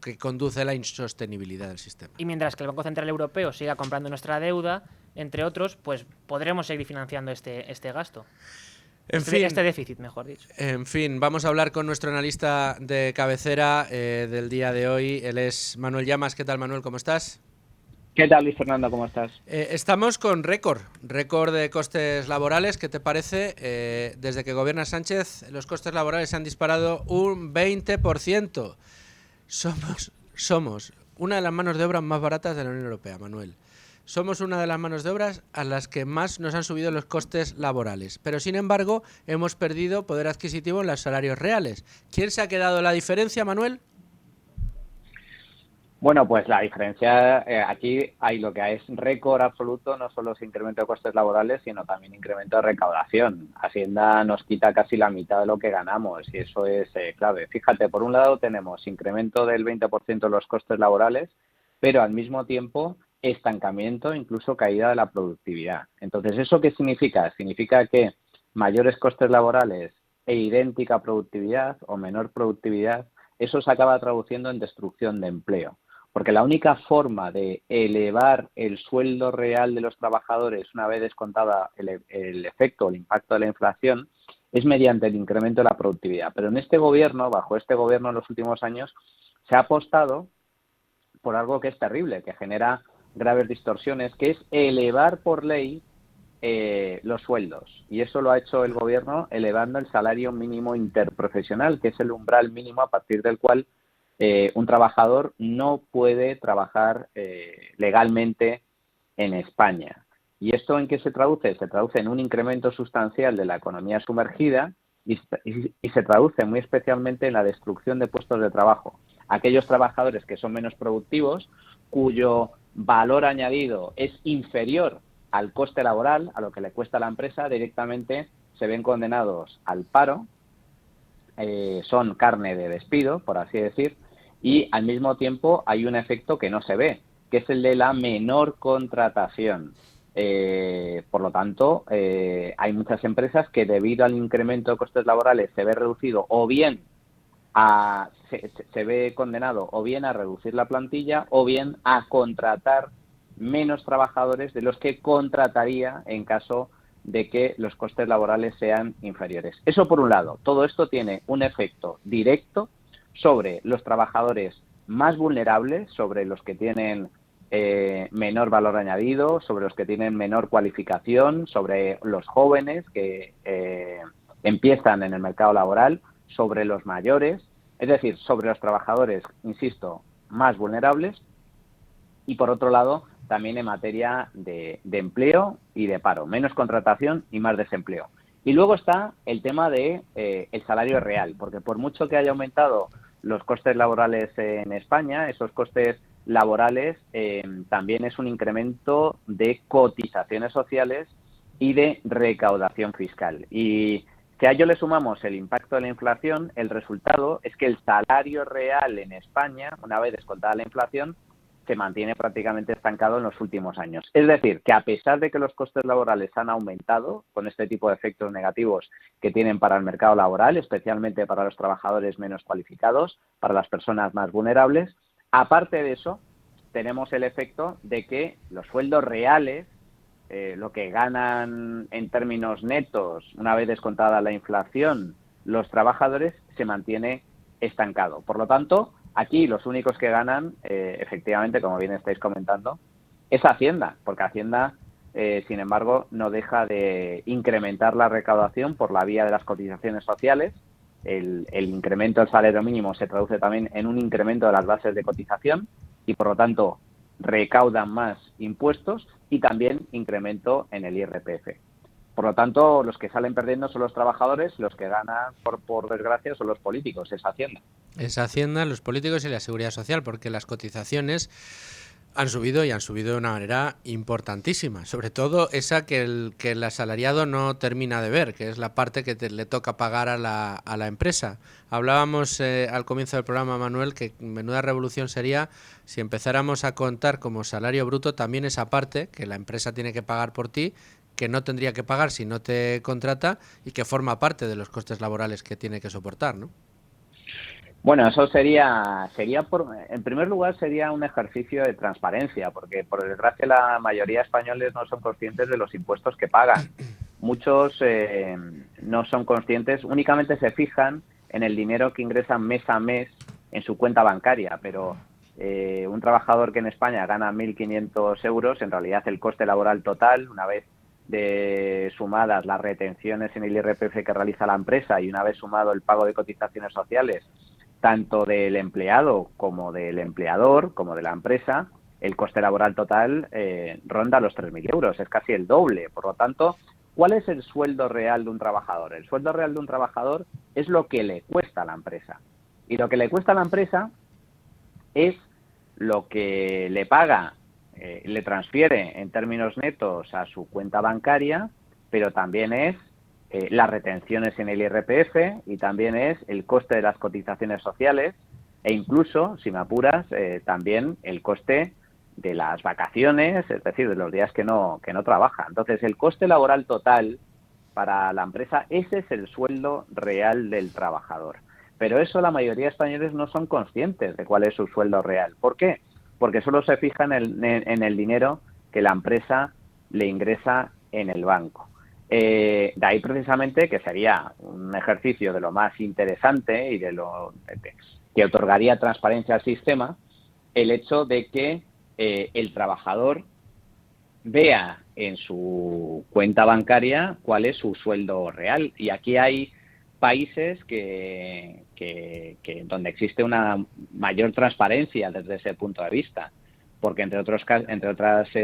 que conduce a la insostenibilidad del sistema. Y mientras que el Banco Central Europeo siga comprando nuestra deuda, entre otros, pues podremos seguir financiando este gasto. Este déficit, mejor dicho. En fin, vamos a hablar con nuestro analista de cabecera del día de hoy. Él es Manuel Llamas. ¿Qué tal, Manuel? ¿Cómo estás? ¿Qué tal, Luis Fernando? ¿Cómo estás? Estamos con récord de costes laborales. ¿Qué te parece? Desde que gobierna Sánchez, los costes laborales se han disparado un 20%. Somos una de las manos de obra más baratas de la Unión Europea, Manuel. Somos una de las manos de obras a las que más nos han subido los costes laborales. Pero, sin embargo, hemos perdido poder adquisitivo en los salarios reales. ¿Quién se ha quedado en la diferencia, Manuel? Bueno, pues la diferencia, aquí hay lo que es récord absoluto, no solo es incremento de costes laborales, sino también incremento de recaudación. Hacienda nos quita casi la mitad de lo que ganamos y eso es clave. Fíjate, por un lado tenemos incremento del 20% de los costes laborales, pero al mismo tiempo estancamiento, incluso caída de la productividad. Entonces, ¿eso qué significa? Significa que mayores costes laborales e idéntica productividad o menor productividad, eso se acaba traduciendo en destrucción de empleo. Porque la única forma de elevar el sueldo real de los trabajadores una vez descontada el efecto o el impacto de la inflación es mediante el incremento de la productividad. Pero en este gobierno, bajo este gobierno en los últimos años, se ha apostado por algo que es terrible, que genera graves distorsiones, que es elevar por ley los sueldos. Y eso lo ha hecho el gobierno elevando el salario mínimo interprofesional, que es el umbral mínimo a partir del cual un trabajador no puede trabajar legalmente en España. ¿Y esto en qué se traduce? Se traduce en un incremento sustancial de la economía sumergida y se traduce muy especialmente en la destrucción de puestos de trabajo. Aquellos trabajadores que son menos productivos, cuyo valor añadido es inferior al coste laboral, a lo que le cuesta a la empresa, directamente se ven condenados al paro, son carne de despido, por así decir, y al mismo tiempo hay un efecto que no se ve, que es el de la menor contratación. Por lo tanto, hay muchas empresas que debido al incremento de costes laborales se ve reducido o bien se ve condenado o bien a reducir la plantilla o bien a contratar menos trabajadores de los que contrataría en caso de que los costes laborales sean inferiores. Eso por un lado. Todo esto tiene un efecto directo sobre los trabajadores más vulnerables, sobre los que tienen menor valor añadido, sobre los que tienen menor cualificación, sobre los jóvenes que empiezan en el mercado laboral, sobre los mayores, es decir, sobre los trabajadores, insisto, más vulnerables, y por otro lado, también en materia de empleo y de paro, menos contratación y más desempleo. Y luego está el tema de el salario real, porque por mucho que haya aumentado los costes laborales en España, esos costes laborales también es un incremento de cotizaciones sociales y de recaudación fiscal. Y si a ello le sumamos el impacto de la inflación, el resultado es que el salario real en España, una vez descontada la inflación, se mantiene prácticamente estancado en los últimos años. Es decir, que a pesar de que los costes laborales han aumentado con este tipo de efectos negativos que tienen para el mercado laboral, especialmente para los trabajadores menos cualificados, para las personas más vulnerables, aparte de eso, tenemos el efecto de que los sueldos reales, lo que ganan en términos netos, una vez descontada la inflación, los trabajadores, se mantiene estancado. Por lo tanto, aquí los únicos que ganan, efectivamente, como bien estáis comentando, es Hacienda, porque Hacienda, sin embargo, no deja de incrementar la recaudación por la vía de las cotizaciones sociales. El incremento del salario mínimo se traduce también en un incremento de las bases de cotización y, por lo tanto, recaudan más impuestos y también incremento en el IRPF. Por lo tanto, los que salen perdiendo son los trabajadores, los que ganan, por desgracia, son los políticos, es Hacienda. Es Hacienda, los políticos y la Seguridad Social, porque las cotizaciones han subido y han subido de una manera importantísima. Sobre todo esa que el asalariado no termina de ver, que es la parte que le toca pagar a la empresa. Hablábamos al comienzo del programa, Manuel, que menuda revolución sería si empezáramos a contar como salario bruto también esa parte que la empresa tiene que pagar por ti, que no tendría que pagar si no te contrata y que forma parte de los costes laborales que tiene que soportar, ¿no? Bueno, eso en primer lugar, sería un ejercicio de transparencia, porque por desgracia la mayoría de españoles no son conscientes de los impuestos que pagan. Muchos no son conscientes, únicamente se fijan en el dinero que ingresan mes a mes en su cuenta bancaria, pero un trabajador que en España gana 1.500 euros, en realidad el coste laboral total, una vez sumadas las retenciones en el IRPF que realiza la empresa y una vez sumado el pago de cotizaciones sociales, tanto del empleado como del empleador, como de la empresa, el coste laboral total ronda los 3.000 euros, es casi el doble. Por lo tanto, ¿cuál es el sueldo real de un trabajador? El sueldo real de un trabajador es lo que le cuesta a la empresa. Y lo que le cuesta a la empresa es lo que le paga, le transfiere en términos netos a su cuenta bancaria, pero también es las retenciones en el IRPF y también es el coste de las cotizaciones sociales e incluso, si me apuras, también el coste de las vacaciones, es decir, de los días que no trabaja. Entonces, el coste laboral total para la empresa, ese es el sueldo real del trabajador. Pero eso la mayoría de españoles no son conscientes de cuál es su sueldo real. ¿Por qué? Porque solo se fijan en el dinero que la empresa le ingresa en el banco. De ahí precisamente que sería un ejercicio de lo más interesante y que otorgaría transparencia al sistema, el hecho de que el trabajador vea en su cuenta bancaria cuál es su sueldo real. Y aquí hay países donde existe una mayor transparencia desde ese punto de vista, porque entre otras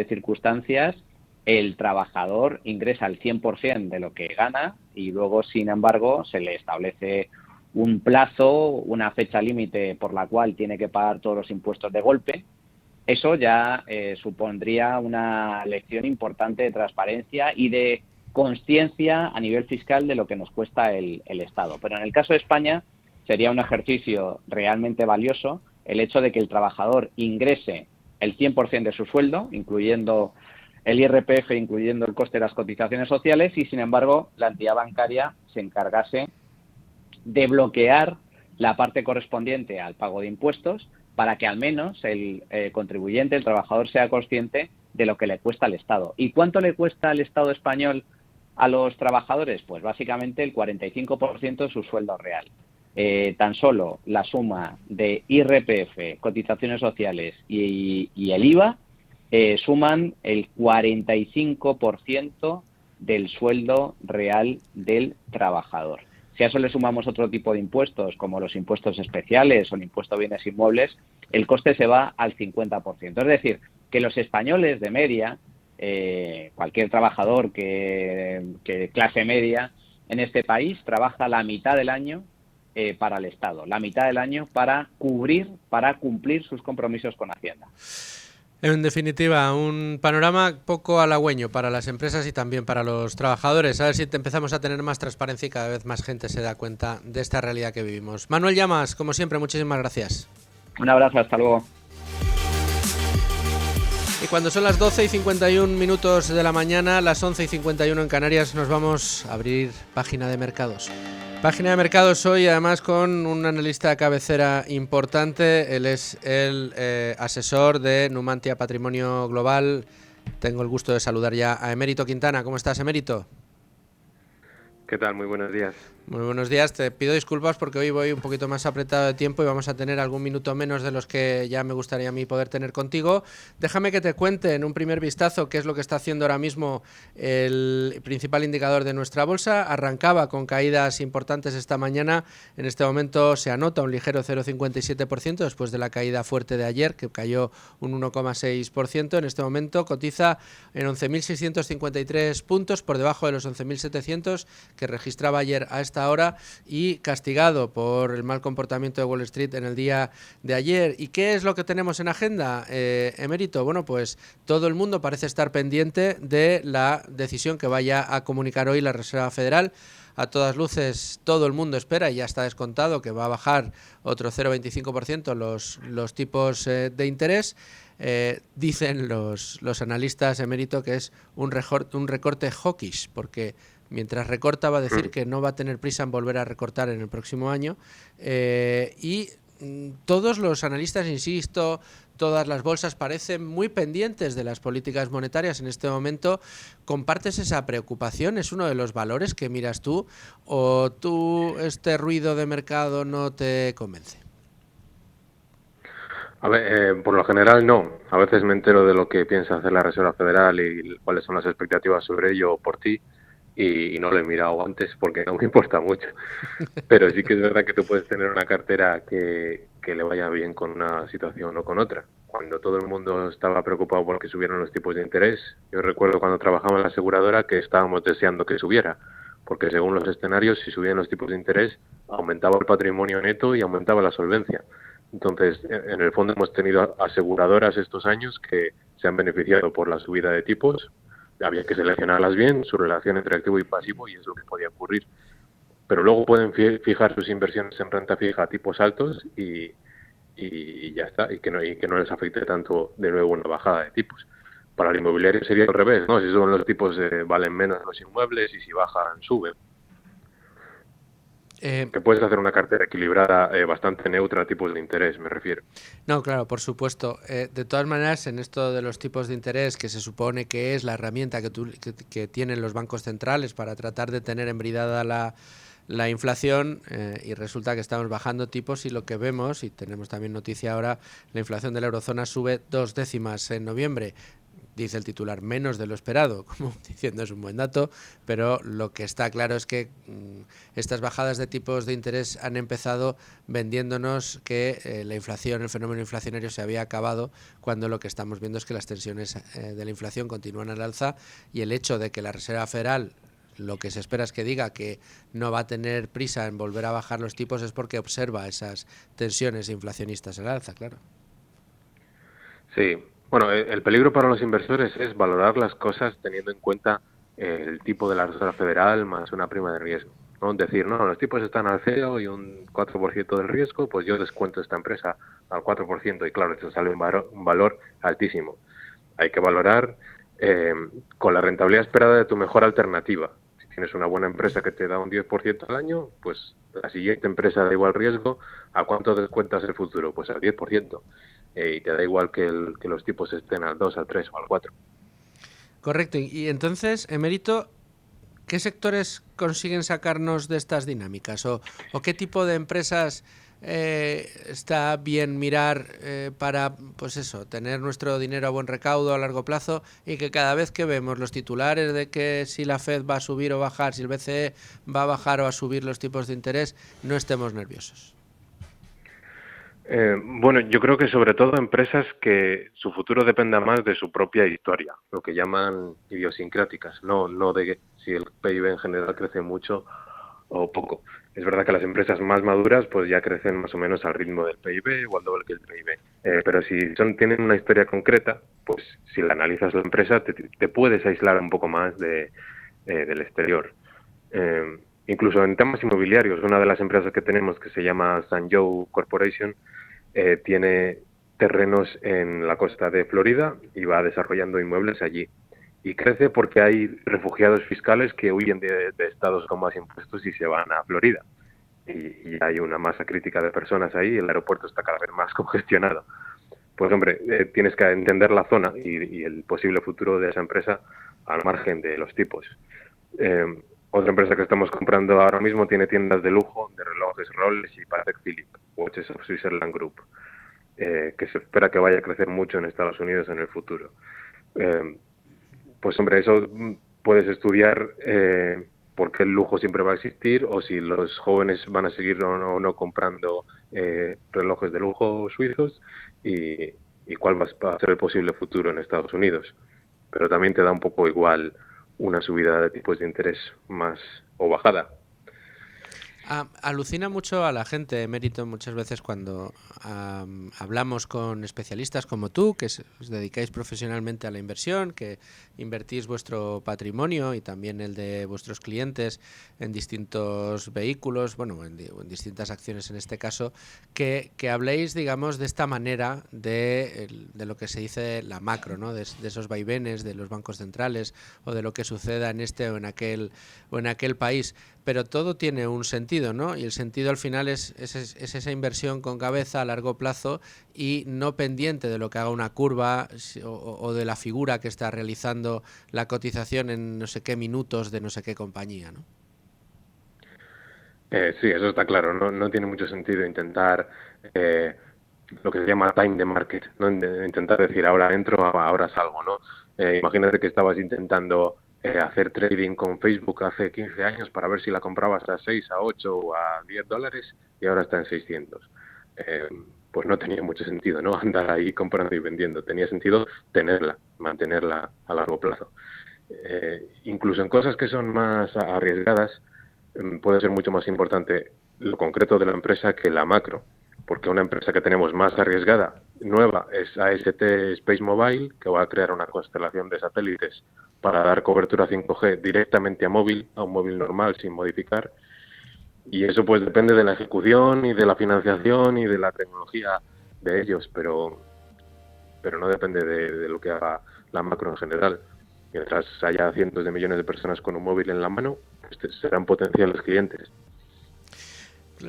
circunstancias, el trabajador ingresa el 100% de lo que gana y luego, sin embargo, se le establece un plazo, una fecha límite por la cual tiene que pagar todos los impuestos de golpe. Eso ya supondría una lección importante de transparencia y de consciencia a nivel fiscal de lo que nos cuesta el Estado. Pero en el caso de España sería un ejercicio realmente valioso el hecho de que el trabajador ingrese el 100% de su sueldo, incluyendo el IRPF, incluyendo el coste de las cotizaciones sociales, y sin embargo la entidad bancaria se encargase de bloquear la parte correspondiente al pago de impuestos para que al menos el contribuyente, el trabajador, sea consciente de lo que le cuesta al Estado. ¿Y cuánto le cuesta al Estado español a los trabajadores? Pues básicamente el 45% de su sueldo real. Tan solo la suma de IRPF, cotizaciones sociales y el IVA suman el 45% del sueldo real del trabajador. Si a eso le sumamos otro tipo de impuestos, como los impuestos especiales o el impuesto a bienes inmuebles, el coste se va al 50%. Es decir, que los españoles de media, cualquier trabajador que clase media en este país, trabaja la mitad del año para el Estado, la mitad del año para cumplir sus compromisos con Hacienda. En definitiva, un panorama poco halagüeño para las empresas y también para los trabajadores. A ver si empezamos a tener más transparencia y cada vez más gente se da cuenta de esta realidad que vivimos. Manuel Llamas, como siempre, muchísimas gracias. Un abrazo, hasta luego. Y cuando son las 12:51 de la mañana, las 11:51 en Canarias, nos vamos a abrir página de mercados. Página de mercados hoy, además, con un analista de cabecera importante. Él es el asesor de Numantia Patrimonio Global. Tengo el gusto de saludar ya a Emérito Quintana. ¿Cómo estás, Emérito? ¿Qué tal? Muy buenos días. Muy buenos días. Te pido disculpas porque hoy voy un poquito más apretado de tiempo y vamos a tener algún minuto menos de los que ya me gustaría a mí poder tener contigo. Déjame que te cuente en un primer vistazo qué es lo que está haciendo ahora mismo el principal indicador de nuestra bolsa. Arrancaba con caídas importantes esta mañana. En este momento se anota un ligero 0,57% después de la caída fuerte de ayer, que cayó un 1,6%. En este momento cotiza en 11.653 puntos, por debajo de los 11.700 que registraba ayer a esta hora y castigado por el mal comportamiento de Wall Street en el día de ayer. ¿Y qué es lo que tenemos en agenda, Emérito? Bueno, pues todo el mundo parece estar pendiente de la decisión que vaya a comunicar hoy la Reserva Federal. A todas luces, todo el mundo espera, y ya está descontado, que va a bajar otro 0,25% los tipos de interés. Dicen los analistas, Emérito, que es un recorte hawkish, porque mientras recorta va a decir que no va a tener prisa en volver a recortar en el próximo año. Y todos los analistas, insisto, todas las bolsas parecen muy pendientes de las políticas monetarias en este momento. ¿Compartes esa preocupación? ¿Es uno de los valores que miras tú? ¿O tú este ruido de mercado no te convence? A ver, por lo general no. A veces me entero de lo que piensa hacer la Reserva Federal y cuáles son las expectativas sobre ello por ti. Y no lo he mirado antes porque no me importa mucho. Pero sí que es verdad que tú puedes tener una cartera que le vaya bien con una situación o con otra. Cuando todo el mundo estaba preocupado porque subieran los tipos de interés, yo recuerdo cuando trabajaba en la aseguradora que estábamos deseando que subiera, porque según los escenarios, si subían los tipos de interés, aumentaba el patrimonio neto y aumentaba la solvencia. Entonces, en el fondo hemos tenido aseguradoras estos años que se han beneficiado por la subida de tipos. Había que seleccionarlas bien, su relación entre activo y pasivo, y es lo que podía ocurrir. Pero luego pueden fijar sus inversiones en renta fija a tipos altos y ya está, y que no les afecte tanto de nuevo una bajada de tipos. Para el inmobiliario sería al revés, ¿no? Si suben los tipos valen menos los inmuebles y si bajan suben. Que puedes hacer una cartera equilibrada, bastante neutra a tipos de interés, me refiero. No, claro, por supuesto. De todas maneras, en esto de los tipos de interés, que se supone que es la herramienta que tienen los bancos centrales para tratar de tener embridada la inflación, y resulta que estamos bajando tipos y lo que vemos, y tenemos también noticia ahora, la inflación de la eurozona sube 2 décimas en noviembre. dice el titular, menos de lo esperado, como diciendo es un buen dato, pero lo que está claro es que estas bajadas de tipos de interés han empezado vendiéndonos que la inflación, el fenómeno inflacionario se había acabado, cuando lo que estamos viendo es que las tensiones de la inflación continúan al alza, y el hecho de que la Reserva Federal, lo que se espera es que diga que no va a tener prisa en volver a bajar los tipos, es porque observa esas tensiones inflacionistas al alza, claro. Sí, bueno, el peligro para los inversores es valorar las cosas teniendo en cuenta el tipo de la Reserva Federal más una prima de riesgo, ¿no? Decir, no, los tipos están al 0 y un 4% del riesgo, pues yo descuento esta empresa al 4% y claro, esto sale un valor altísimo. Hay que valorar con la rentabilidad esperada de tu mejor alternativa. Si tienes una buena empresa que te da un 10% al año, pues la siguiente empresa da igual riesgo, ¿a cuánto descuentas el futuro? Pues al 10%. Y te da igual que los tipos estén al 2, al 3 o al 4. Correcto. Y entonces, Emérito, ¿qué sectores consiguen sacarnos de estas dinámicas? ¿O qué tipo de empresas está bien mirar para, pues eso, tener nuestro dinero a buen recaudo a largo plazo, y que cada vez que vemos los titulares de que si la Fed va a subir o bajar, si el BCE va a bajar o a subir los tipos de interés, no estemos nerviosos? Bueno, yo creo que sobre todo empresas que su futuro dependa más de su propia historia, lo que llaman idiosincráticas, no de si el PIB en general crece mucho o poco. Es verdad que las empresas más maduras pues ya crecen más o menos al ritmo del PIB o al doble que el PIB. Pero si tienen una historia concreta, pues si la analizas la empresa te puedes aislar un poco más del exterior. Incluso en temas inmobiliarios, una de las empresas que tenemos, que se llama Sanyo Corporation, tiene terrenos en la costa de Florida y va desarrollando inmuebles allí. Y crece porque hay refugiados fiscales que huyen de estados con más impuestos y se van a Florida. Y hay una masa crítica de personas ahí y el aeropuerto está cada vez más congestionado. Pues hombre, tienes que entender la zona y el posible futuro de esa empresa al margen de los tipos. Otra empresa que estamos comprando ahora mismo tiene tiendas de lujo, de relojes Rolex y Patek Philippe, Watches of Switzerland Group, que se espera que vaya a crecer mucho en Estados Unidos en el futuro. Pues hombre, eso puedes estudiar por qué el lujo siempre va a existir, o si los jóvenes van a seguir o no comprando relojes de lujo suizos, y cuál va a ser el posible futuro en Estados Unidos. Pero también te da un poco igual una subida de tipos de interés más o bajada. Alucina mucho a la gente, Emérito, muchas veces cuando hablamos con especialistas como tú, que os dedicáis profesionalmente a la inversión, que invertís vuestro patrimonio y también el de vuestros clientes en distintos vehículos, bueno, en distintas acciones en este caso, que habléis, digamos, de esta manera de lo que se dice la macro, ¿no? De esos vaivenes de los bancos centrales o de lo que suceda en este o en aquel país. Pero todo tiene un sentido, ¿no? Y el sentido al final es esa inversión con cabeza a largo plazo y no pendiente de lo que haga una curva o de la figura que está realizando la cotización en no sé qué minutos de no sé qué compañía, ¿no? Sí, eso está claro. No tiene mucho sentido intentar lo que se llama time the market, ¿no? Intentar decir ahora entro, ahora salgo, ¿no? Imagínate que estabas intentando hacer trading con Facebook hace 15 años para ver si la comprabas a 6, a 8 o a $10 y ahora está en 600. Pues no tenía mucho sentido, ¿no? Andar ahí comprando y vendiendo. Tenía sentido mantenerla a largo plazo. Incluso en cosas que son más arriesgadas, puede ser mucho más importante lo concreto de la empresa que la macro. Porque una empresa que tenemos más arriesgada, nueva, es AST Space Mobile, que va a crear una constelación de satélites para dar cobertura 5G directamente a un móvil normal sin modificar. Y eso pues depende de la ejecución y de la financiación y de la tecnología de ellos, pero no depende de lo que haga la macro en general. Mientras haya cientos de millones de personas con un móvil en la mano, pues serán potenciales clientes.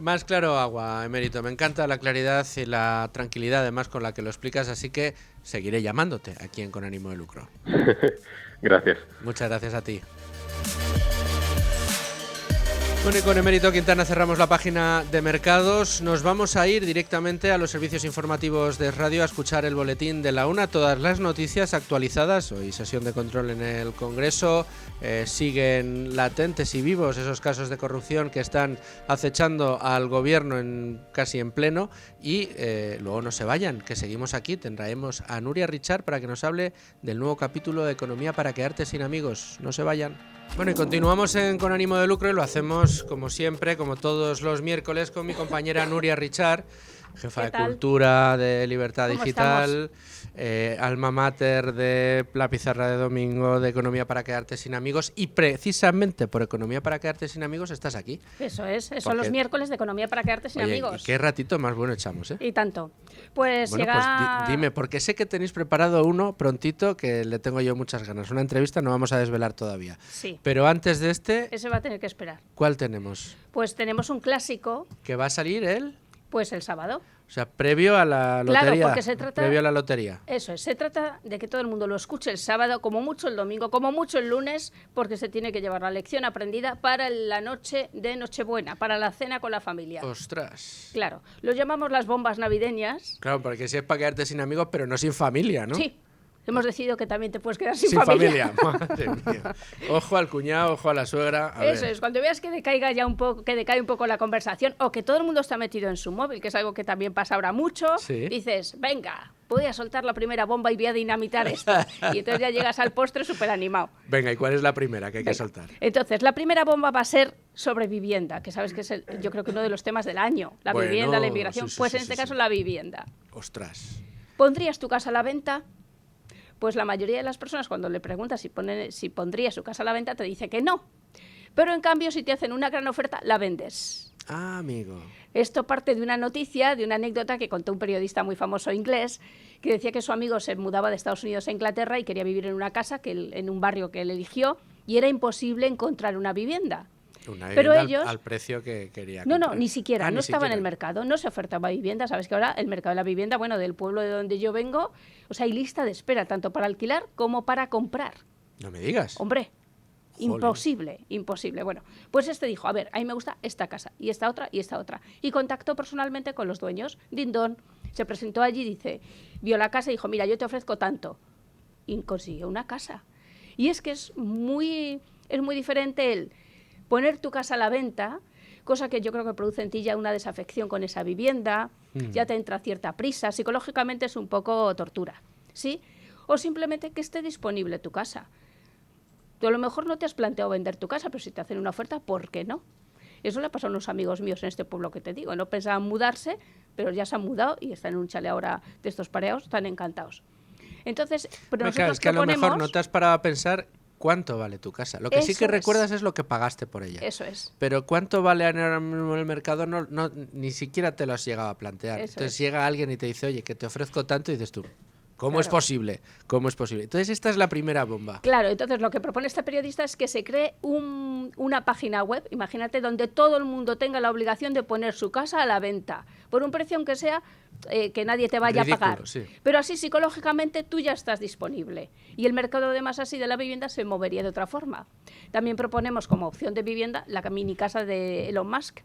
Más claro agua, Emérito. Me encanta la claridad y la tranquilidad además con la que lo explicas, así que seguiré llamándote aquí en Con Ánimo de Lucro. Gracias. Muchas gracias a ti. Bueno, y con Emérito Quintana cerramos la página de mercados. Nos vamos a ir directamente a los servicios informativos de radio a escuchar el boletín de la una. Todas las noticias actualizadas. Hoy sesión de control en el Congreso. Siguen latentes y vivos esos casos de corrupción que están acechando al gobierno casi en pleno. Y luego no se vayan, que seguimos aquí. Tendremos a Nuria Richard para que nos hable del nuevo capítulo de Economía para quedarte sin amigos. No se vayan. Bueno, y continuamos Con ánimo de lucro y lo hacemos como siempre, como todos los miércoles, con mi compañera Nuria Richard, jefa de Cultura de Libertad Digital, alma mater de la pizarra de domingo de Economía para quedarte sin amigos, y precisamente por Economía para quedarte sin amigos estás aquí. Eso es, son los miércoles de Economía para quedarte sin amigos. Y qué ratito más bueno echamos, ¿eh? Y tanto. Pues bueno, llega... pues dime, porque sé que tenéis preparado uno prontito que le tengo yo muchas ganas. Una entrevista no vamos a desvelar todavía. Sí. Pero antes de este... Ese va a tener que esperar. ¿Cuál tenemos? Pues tenemos un clásico. ¿Que va a salir él? Pues el sábado. O sea, previo a la lotería. Claro, porque se trata... Previo a la lotería. Eso es, se trata de que todo el mundo lo escuche el sábado, como mucho el domingo, como mucho el lunes, porque se tiene que llevar la lección aprendida para la noche de Nochebuena, para la cena con la familia. ¡Ostras! Claro, lo llamamos las bombas navideñas. Claro, porque si es para quedarte sin amigos, pero no sin familia, ¿no? Sí. Hemos decidido que también te puedes quedar sin familia. Madre mía. Ojo al cuñado, ojo a la suegra. Eso es, cuando veas que decaiga ya un poco, que decae un poco la conversación, o que todo el mundo está metido en su móvil, que es algo que también pasa ahora mucho, ¿sí? Dices, venga, voy a soltar la primera bomba y voy a dinamitar esto. Y entonces ya llegas al postre súper animado. Venga, ¿y cuál es la primera que hay que soltar? Entonces, la primera bomba va a ser sobre vivienda, que sabes que es yo creo que uno de los temas del año. La vivienda, la inmigración. Sí, pues en este caso la vivienda. Ostras. ¿Pondrías tu casa a la venta? Pues la mayoría de las personas, cuando le preguntas si pondría su casa a la venta, te dice que no. Pero en cambio, si te hacen una gran oferta, la vendes. Ah, amigo. Esto parte de una noticia, de una anécdota que contó un periodista muy famoso inglés, que decía que su amigo se mudaba de Estados Unidos a Inglaterra y quería vivir en una casa, en un barrio que él eligió, y era imposible encontrar una vivienda. Pero ellos al precio que quería comprar. No, ni siquiera, no estaba en el mercado, no se ofertaba vivienda. Sabes que ahora el mercado de la vivienda, bueno, del pueblo de donde yo vengo, o sea, hay lista de espera tanto para alquilar como para comprar. No me digas. Hombre, Jolín. imposible. Bueno, pues este dijo, a ver, a mí me gusta esta casa y esta otra y esta otra. Y contactó personalmente con los dueños. Dindón se presentó allí, dice, vio la casa y dijo, mira, yo te ofrezco tanto. Y consiguió una casa. Y es que es muy diferente el poner tu casa a la venta, cosa que yo creo que produce en ti ya una desafección con esa vivienda, ya te entra cierta prisa, psicológicamente es un poco tortura, ¿sí? O simplemente que esté disponible tu casa. Tú a lo mejor no te has planteado vender tu casa, pero si te hacen una oferta, ¿por qué no? Eso le pasó a unos amigos míos en este pueblo que te digo, no pensaban mudarse, pero ya se han mudado y están en un chalet ahora de estos pareados, están encantados. Entonces, pero nosotros es que a lo mejor no te has parado a pensar ¿cuánto vale tu casa? Lo que sí que recuerdas es lo que pagaste por ella. Eso es. Pero ¿cuánto vale ahora mismo en el mercado? No, ni siquiera te lo has llegado a plantear. Eso Entonces es. llega alguien y te dice, oye, que te ofrezco tanto, y dices tú, ¿cómo Claro. es posible? ¿Cómo es posible? Entonces esta es la primera bomba. Claro, entonces lo que propone este periodista es que se cree una página web, imagínate, donde todo el mundo tenga la obligación de poner su casa a la venta, por un precio aunque sea que nadie te vaya Ridículo, a pagar. sí. Pero así psicológicamente tú ya estás disponible. Y el mercado de masas y de la vivienda se movería de otra forma. También proponemos como opción de vivienda la mini casa de Elon Musk,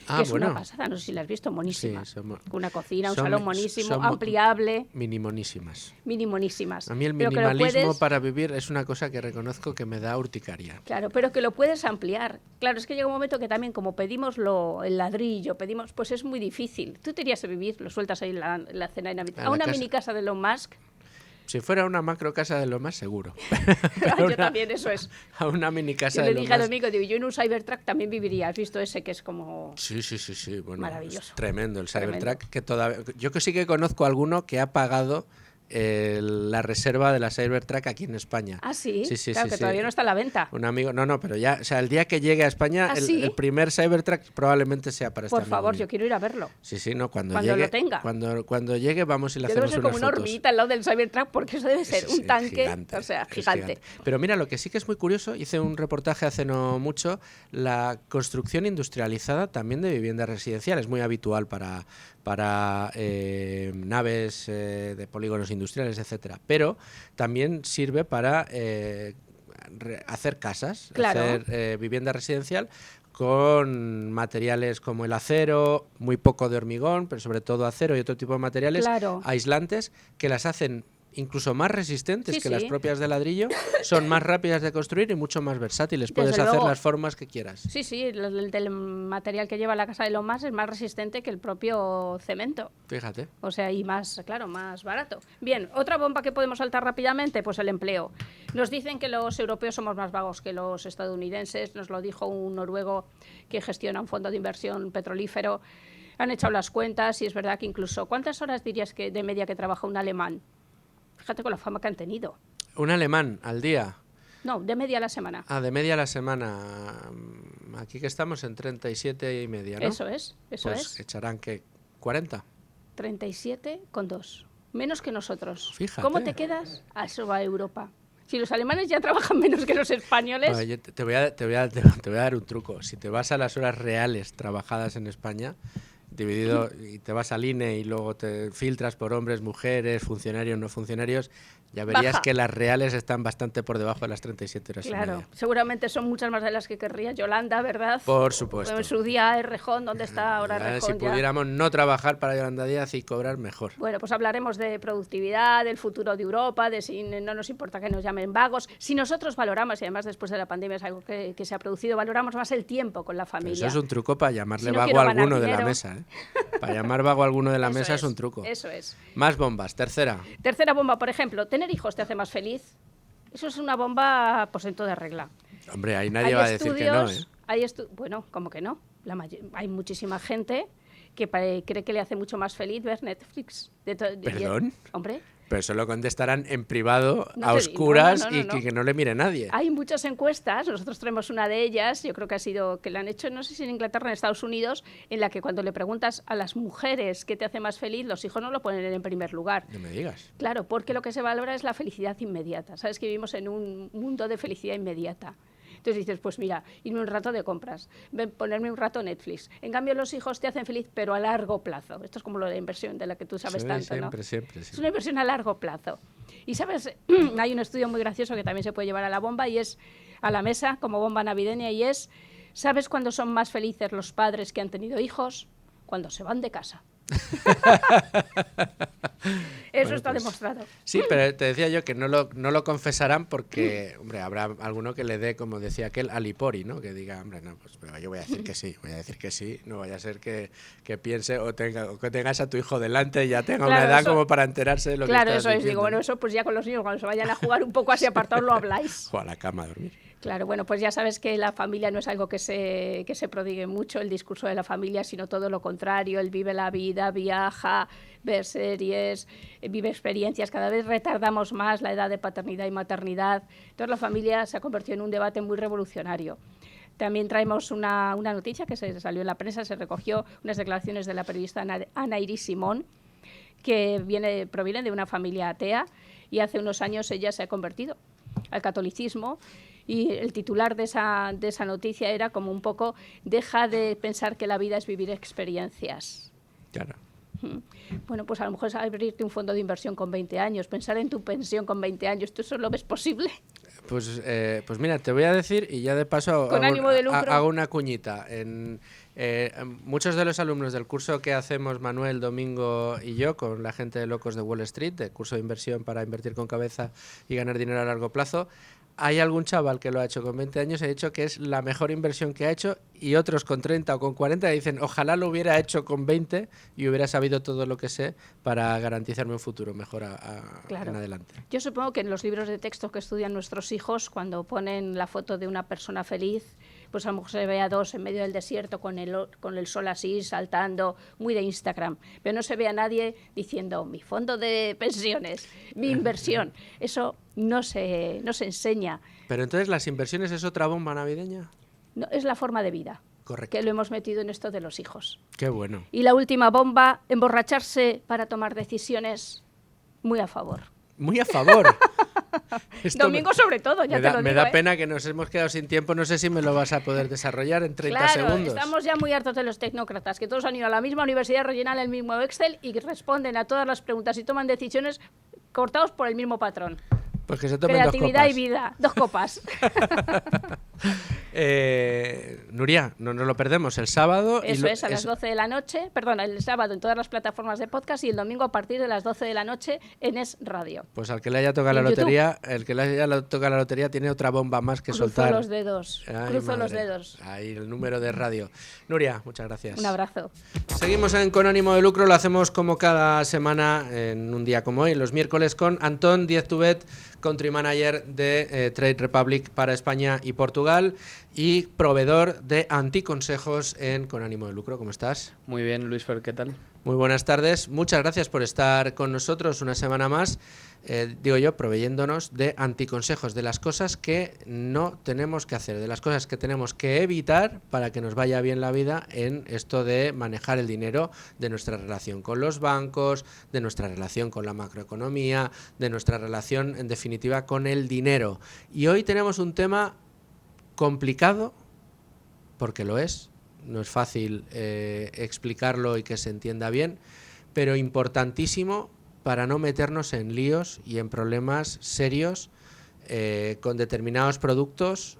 Ah, que es bueno. una pasada, no sé si la has visto, monísima. Sí, Una cocina, un son- salón monísimo, son ampliable, Minimonísimas. mini monísimas. A mí el Pero que lo minimalismo puedes- para vivir es una cosa que reconozco que me da urticaria. Claro, pero que lo puedes ampliar. Claro, es que llega un momento que también como pedimos el ladrillo, pues es muy difícil. Tú te irías a vivir, lo sueltas ahí en la cena de Navidad, A a la una casa. mini casa de Elon Musk. Si fuera una macro casa de lo más seguro. Yo también, eso es. A una mini casa Yo de le lo dije a más... Domingo, digo, yo en un Cybertruck también viviría. ¿Has visto ese que es como...? Sí. Bueno, Maravilloso. es tremendo el Tremendo. Cybertruck, que todavía... Yo que sí que conozco a alguno que ha pagado la reserva de la Cybertruck aquí en España. Ah, sí, Sí, claro, que todavía no está a la venta. Un amigo, no, pero ya, o sea, el día que llegue a España, ¿Ah, sí? el primer Cybertruck probablemente sea para este Por amigo favor, mío. yo quiero ir a verlo. Sí, no, cuando Cuando llegue, lo tenga. Cuando llegue vamos y le Que debe hacemos ser como unas una fotos. hormiguita al lado del Cybertruck, porque eso debe ser Sí, un tanque, gigante, o sea, es gigante. Pero mira, lo que sí que es muy curioso, hice un reportaje hace no mucho, la construcción industrializada también de viviendas residenciales, muy habitual para naves de polígonos industriales, etcétera. Pero también sirve para hacer casas, Claro. hacer vivienda residencial con materiales como el acero, muy poco de hormigón, pero sobre todo acero y otro tipo de materiales Claro. aislantes que las hacen incluso más resistentes Sí, que las sí. propias de ladrillo, son más rápidas de construir y mucho más versátiles. Desde Puedes hacer luego. las formas que quieras. Sí, sí, el del material que lleva la casa de Lomas es más resistente que el propio cemento. Fíjate. O sea, y más, claro, más barato. Bien, otra bomba que podemos saltar rápidamente, pues el empleo. Nos dicen que los europeos somos más vagos que los estadounidenses, nos lo dijo un noruego que gestiona un fondo de inversión petrolífero. Han echado las cuentas y es verdad que incluso, ¿cuántas horas dirías que de media que trabaja un alemán? Fíjate con la fama que han tenido. Un alemán al día. No, de media a la semana. Ah, de media a la semana. Aquí que estamos en 37,5, ¿no? Eso es. Pues echarán que 40. 37,2. Menos que nosotros. Fíjate. ¿Cómo te quedas? A eso va Europa. Si los alemanes ya trabajan menos que los españoles... Bueno, yo te voy a dar un truco. Si te vas a las horas reales trabajadas en España, dividido, y te vas al INE y luego te filtras por hombres, mujeres, funcionarios, no funcionarios, ya verías Baja. que las reales están bastante por debajo de las 37 horas y Claro, media. seguramente son muchas más de las que querría Yolanda, ¿verdad? Por supuesto. En su día, Errejón, ¿dónde está ahora Ya, Errejón? si pudiéramos no trabajar para Yolanda Díaz y cobrar mejor. Bueno, pues hablaremos de productividad, del futuro de Europa, de si no nos importa que nos llamen vagos. Si nosotros valoramos, y además después de la pandemia es algo que se ha producido, valoramos más el tiempo con la Pero familia. eso es un truco para llamarle Si no vago quiero a ganar alguno de la dinero. mesa. ¿Eh? Para llamar vago a alguno de la Eso mesa es un truco. Eso es. Más bombas. Tercera. Tercera bomba, por ejemplo, ¿tener hijos te hace más feliz? Eso es una bomba, pues en toda regla. Hombre, ahí nadie Hay va a decir que no, ¿eh? Bueno, como que no. Hay muchísima gente que cree que le hace mucho más feliz ver Netflix. ¿Perdón? Hombre, Pero eso lo contestarán en privado, No a te- oscuras, no, y que no le mire nadie. hay muchas encuestas, nosotros tenemos una de ellas, yo creo que que la han hecho, no sé si en Inglaterra o en Estados Unidos, en la que cuando le preguntas a las mujeres qué te hace más feliz, los hijos no lo ponen en primer lugar. No me digas. Claro, porque lo que se valora es la felicidad inmediata. Sabes que vivimos en un mundo de felicidad inmediata. Entonces dices, pues mira, irme un rato de compras, ponerme un rato Netflix. En cambio, los hijos te hacen feliz, pero a largo plazo. Esto es como lo de inversión de la que tú sabes Sí, tanto, ¿no? siempre. Es una inversión a largo plazo. Y sabes, hay un estudio muy gracioso que también se puede llevar a la bomba y es a la mesa como bomba navideña y es, ¿sabes cuándo son más felices los padres que han tenido hijos? Cuando se van de casa. Eso Bueno, está pues, demostrado. Sí, pero te decía yo que no lo confesarán porque, hombre, habrá alguno que le dé, como decía aquel, alipori, ¿no? Que diga, hombre, no, pues pero yo voy a decir que sí, no vaya a ser que piense o que tengas a tu hijo delante y ya tenga una Claro, edad eso- como para enterarse de lo Claro, que eso estás es. Digo, diciendo, bueno, ¿no? eso pues ya con los niños, cuando se vayan a jugar un poco así apartados, lo habláis. O a la cama a dormir. Claro, bueno, pues ya sabes que la familia no es algo que se prodigue mucho, el discurso de la familia, sino todo lo contrario. Él vive la vida, viaja, ve series, vive experiencias. Cada vez retardamos más la edad de paternidad y maternidad. Entonces la familia se ha convertido en un debate muy revolucionario. También traemos una noticia que se salió en la prensa, se recogió unas declaraciones de la periodista Ana Iris Simón, que proviene de una familia atea y hace unos años ella se ha convertido al catolicismo y el titular de esa noticia era como un poco deja de pensar que la vida es vivir experiencias. Claro. Bueno, pues a lo mejor es abrirte un fondo de inversión con 20 años, pensar en tu pensión con 20 años, ¿tú eso lo ves posible? Pues mira, te voy a decir y ya de paso Con ánimo de lucro. hago una cuñita. Muchos de los alumnos del curso que hacemos Manuel, Domingo y yo con la gente de Locos de Wall Street, del curso de inversión para invertir con cabeza y ganar dinero a largo plazo, hay algún chaval que lo ha hecho con 20 años y ha dicho que es la mejor inversión que ha hecho y otros con 30 o con 40 dicen ojalá lo hubiera hecho con 20 y hubiera sabido todo lo que sé para garantizarme un futuro mejor Claro. en adelante. Yo supongo que en los libros de texto que estudian nuestros hijos, cuando ponen la foto de una persona feliz, pues a lo mejor se ve a dos en medio del desierto con el sol así, saltando, muy de Instagram. Pero no se ve a nadie diciendo, mi fondo de pensiones, mi inversión. Eso no se enseña. Pero entonces, ¿las inversiones es otra bomba navideña? No, es la forma de vida. Correcto. Que lo hemos metido en esto de los hijos. Qué bueno. Y la última bomba, emborracharse para tomar decisiones, muy a favor. Muy a favor. Esto Domingo sobre todo, ya me te da, lo me digo. da pena que nos hemos quedado sin tiempo. No sé si me lo vas a poder desarrollar en 30 Claro, segundos. estamos ya muy hartos de los tecnócratas, que todos han ido a la misma universidad a rellenar el mismo Excel y que responden a todas las preguntas y toman decisiones cortados por el mismo patrón. Pues que se tomen 2 Creatividad copas. y vida, 2 copas. Nuria, no nos lo perdemos el sábado. Eso es, a las 12 de la noche, perdón, el sábado en todas las plataformas de podcast y el domingo a partir de las 12 de la noche en Es Radio. Pues al que le haya tocado la lotería, tiene otra bomba más que soltar. Cruzo los dedos, los dedos. Ahí el número de radio. Nuria, muchas gracias. Un abrazo. Seguimos en Con ánimo de lucro, lo hacemos como cada semana en un día como hoy, los miércoles, con Antón Díez-Tubet, Country Manager de Trade Republic para España y Portugal y proveedor de anticonsejos en Con ánimo de lucro. ¿Cómo estás? Muy bien, Luis Fer, ¿qué tal? Muy buenas tardes, muchas gracias por estar con nosotros una semana más, proveyéndonos de anticonsejos, de las cosas que no tenemos que hacer, de las cosas que tenemos que evitar para que nos vaya bien la vida en esto de manejar el dinero, de nuestra relación con los bancos, de nuestra relación con la macroeconomía, de nuestra relación, en definitiva, con el dinero. Y hoy tenemos un tema complicado, porque lo es. No es fácil explicarlo y que se entienda bien, pero importantísimo para no meternos en líos y en problemas serios con determinados productos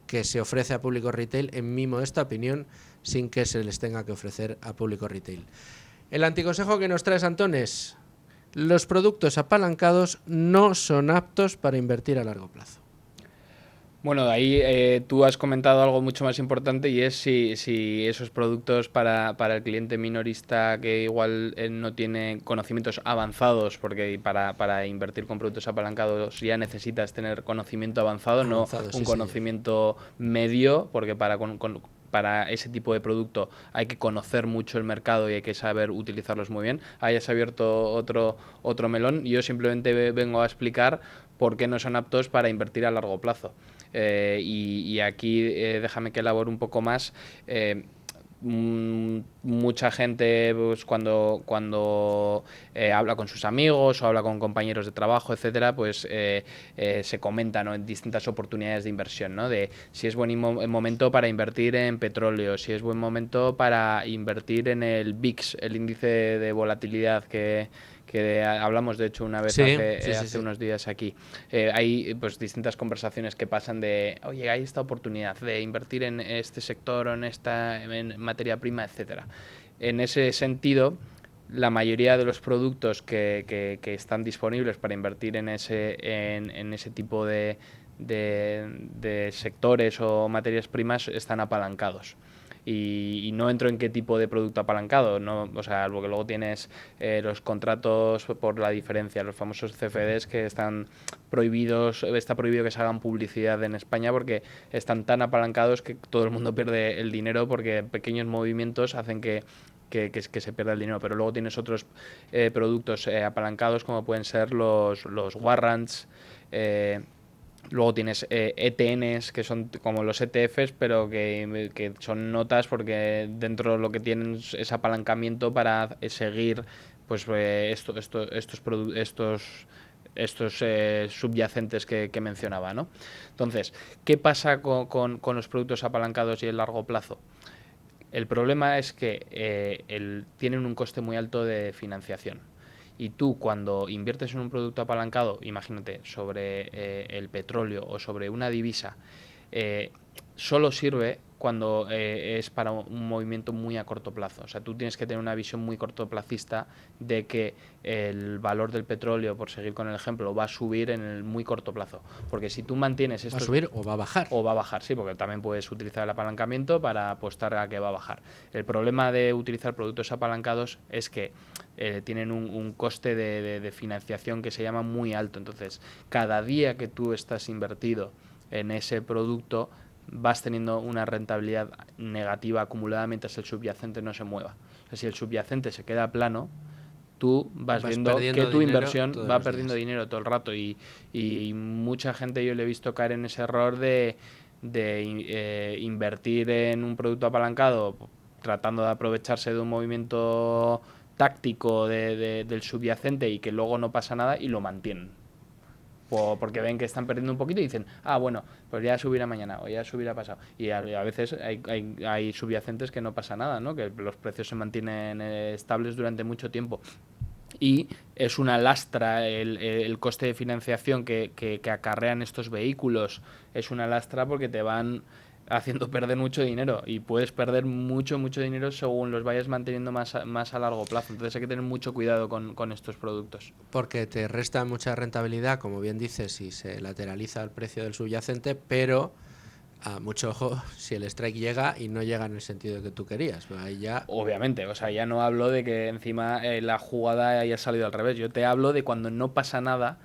que se ofrece a público retail, en mi modesta opinión, sin que se les tenga que ofrecer a público retail. El anticonsejo que nos traes, Antón, es: los productos apalancados no son aptos para invertir a largo plazo. Bueno, ahí tú has comentado algo mucho más importante y es si esos productos para el cliente minorista que igual no tiene conocimientos avanzados, porque para invertir con productos apalancados ya necesitas tener conocimiento avanzado, no un conocimiento medio, porque para ese tipo de producto hay que conocer mucho el mercado y hay que saber utilizarlos muy bien. Ahí has abierto otro melón y yo simplemente vengo a explicar por qué no son aptos para invertir a largo plazo. Y aquí déjame que elabore un poco más. Mucha gente, pues, cuando habla con sus amigos o habla con compañeros de trabajo, etcétera, pues se comenta, ¿no?, en distintas oportunidades de inversión, ¿no?, de si es buen momento para invertir en petróleo, si es buen momento para invertir en el VIX, el índice de volatilidad que hablamos de hecho una vez hace unos días aquí. Hay pues distintas conversaciones que pasan de, oye, hay esta oportunidad de invertir en este sector o en materia prima, etcétera. En ese sentido, la mayoría de los productos que están disponibles para invertir en ese tipo de sectores o materias primas están apalancados. Y no entro en qué tipo de producto apalancado, ¿no? O sea, porque luego tienes los contratos por la diferencia, los famosos CFDs que están prohibidos, está prohibido que se hagan publicidad en España porque están tan apalancados que todo el mundo pierde el dinero porque pequeños movimientos hacen que se pierda el dinero. Pero luego tienes otros productos apalancados como pueden ser los warrants. Luego tienes ETNs, que son como los ETFs, pero que son notas porque dentro lo que tienen es apalancamiento para seguir pues estos subyacentes que mencionaba, ¿no? Entonces, ¿qué pasa con los productos apalancados y el largo plazo? El problema es que tienen un coste muy alto de financiación. Y tú, cuando inviertes en un producto apalancado, imagínate, sobre el petróleo o sobre una divisa, solo sirve cuando es para un movimiento muy a corto plazo. O sea, tú tienes que tener una visión muy cortoplacista de que el valor del petróleo, por seguir con el ejemplo, va a subir en el muy corto plazo. Porque si tú mantienes esto... ¿Va a subir o va a bajar? O va a bajar, sí, porque también puedes utilizar el apalancamiento para apostar a que va a bajar. El problema de utilizar productos apalancados es que tienen un coste de financiación que se llama muy alto. Entonces, cada día que tú estás invertido en ese producto, vas teniendo una rentabilidad negativa acumulada mientras el subyacente no se mueva. O sea, si el subyacente se queda plano, tú vas viendo que tu inversión va perdiendo dinero todo el rato y mucha gente yo le he visto caer en ese error de invertir en un producto apalancado tratando de aprovecharse de un movimiento táctico del subyacente y que luego no pasa nada y lo mantienen. Porque ven que están perdiendo un poquito y dicen, bueno, pues ya subirá mañana o ya subirá pasado. Y a veces hay subyacentes que no pasa nada, ¿no?, que los precios se mantienen estables durante mucho tiempo. Y es una lastra el coste de financiación que acarrean estos vehículos, es una lastra porque te van haciendo perder mucho dinero, y puedes perder mucho dinero según los vayas manteniendo más a largo plazo. Entonces hay que tener mucho cuidado con estos productos. Porque te resta mucha rentabilidad, como bien dices, si se lateraliza el precio del subyacente, pero a mucho ojo si el strike llega y no llega en el sentido que tú querías. Pues ahí ya... Obviamente, o sea, ya no hablo de que encima la jugada haya salido al revés. Yo te hablo de cuando no pasa nada.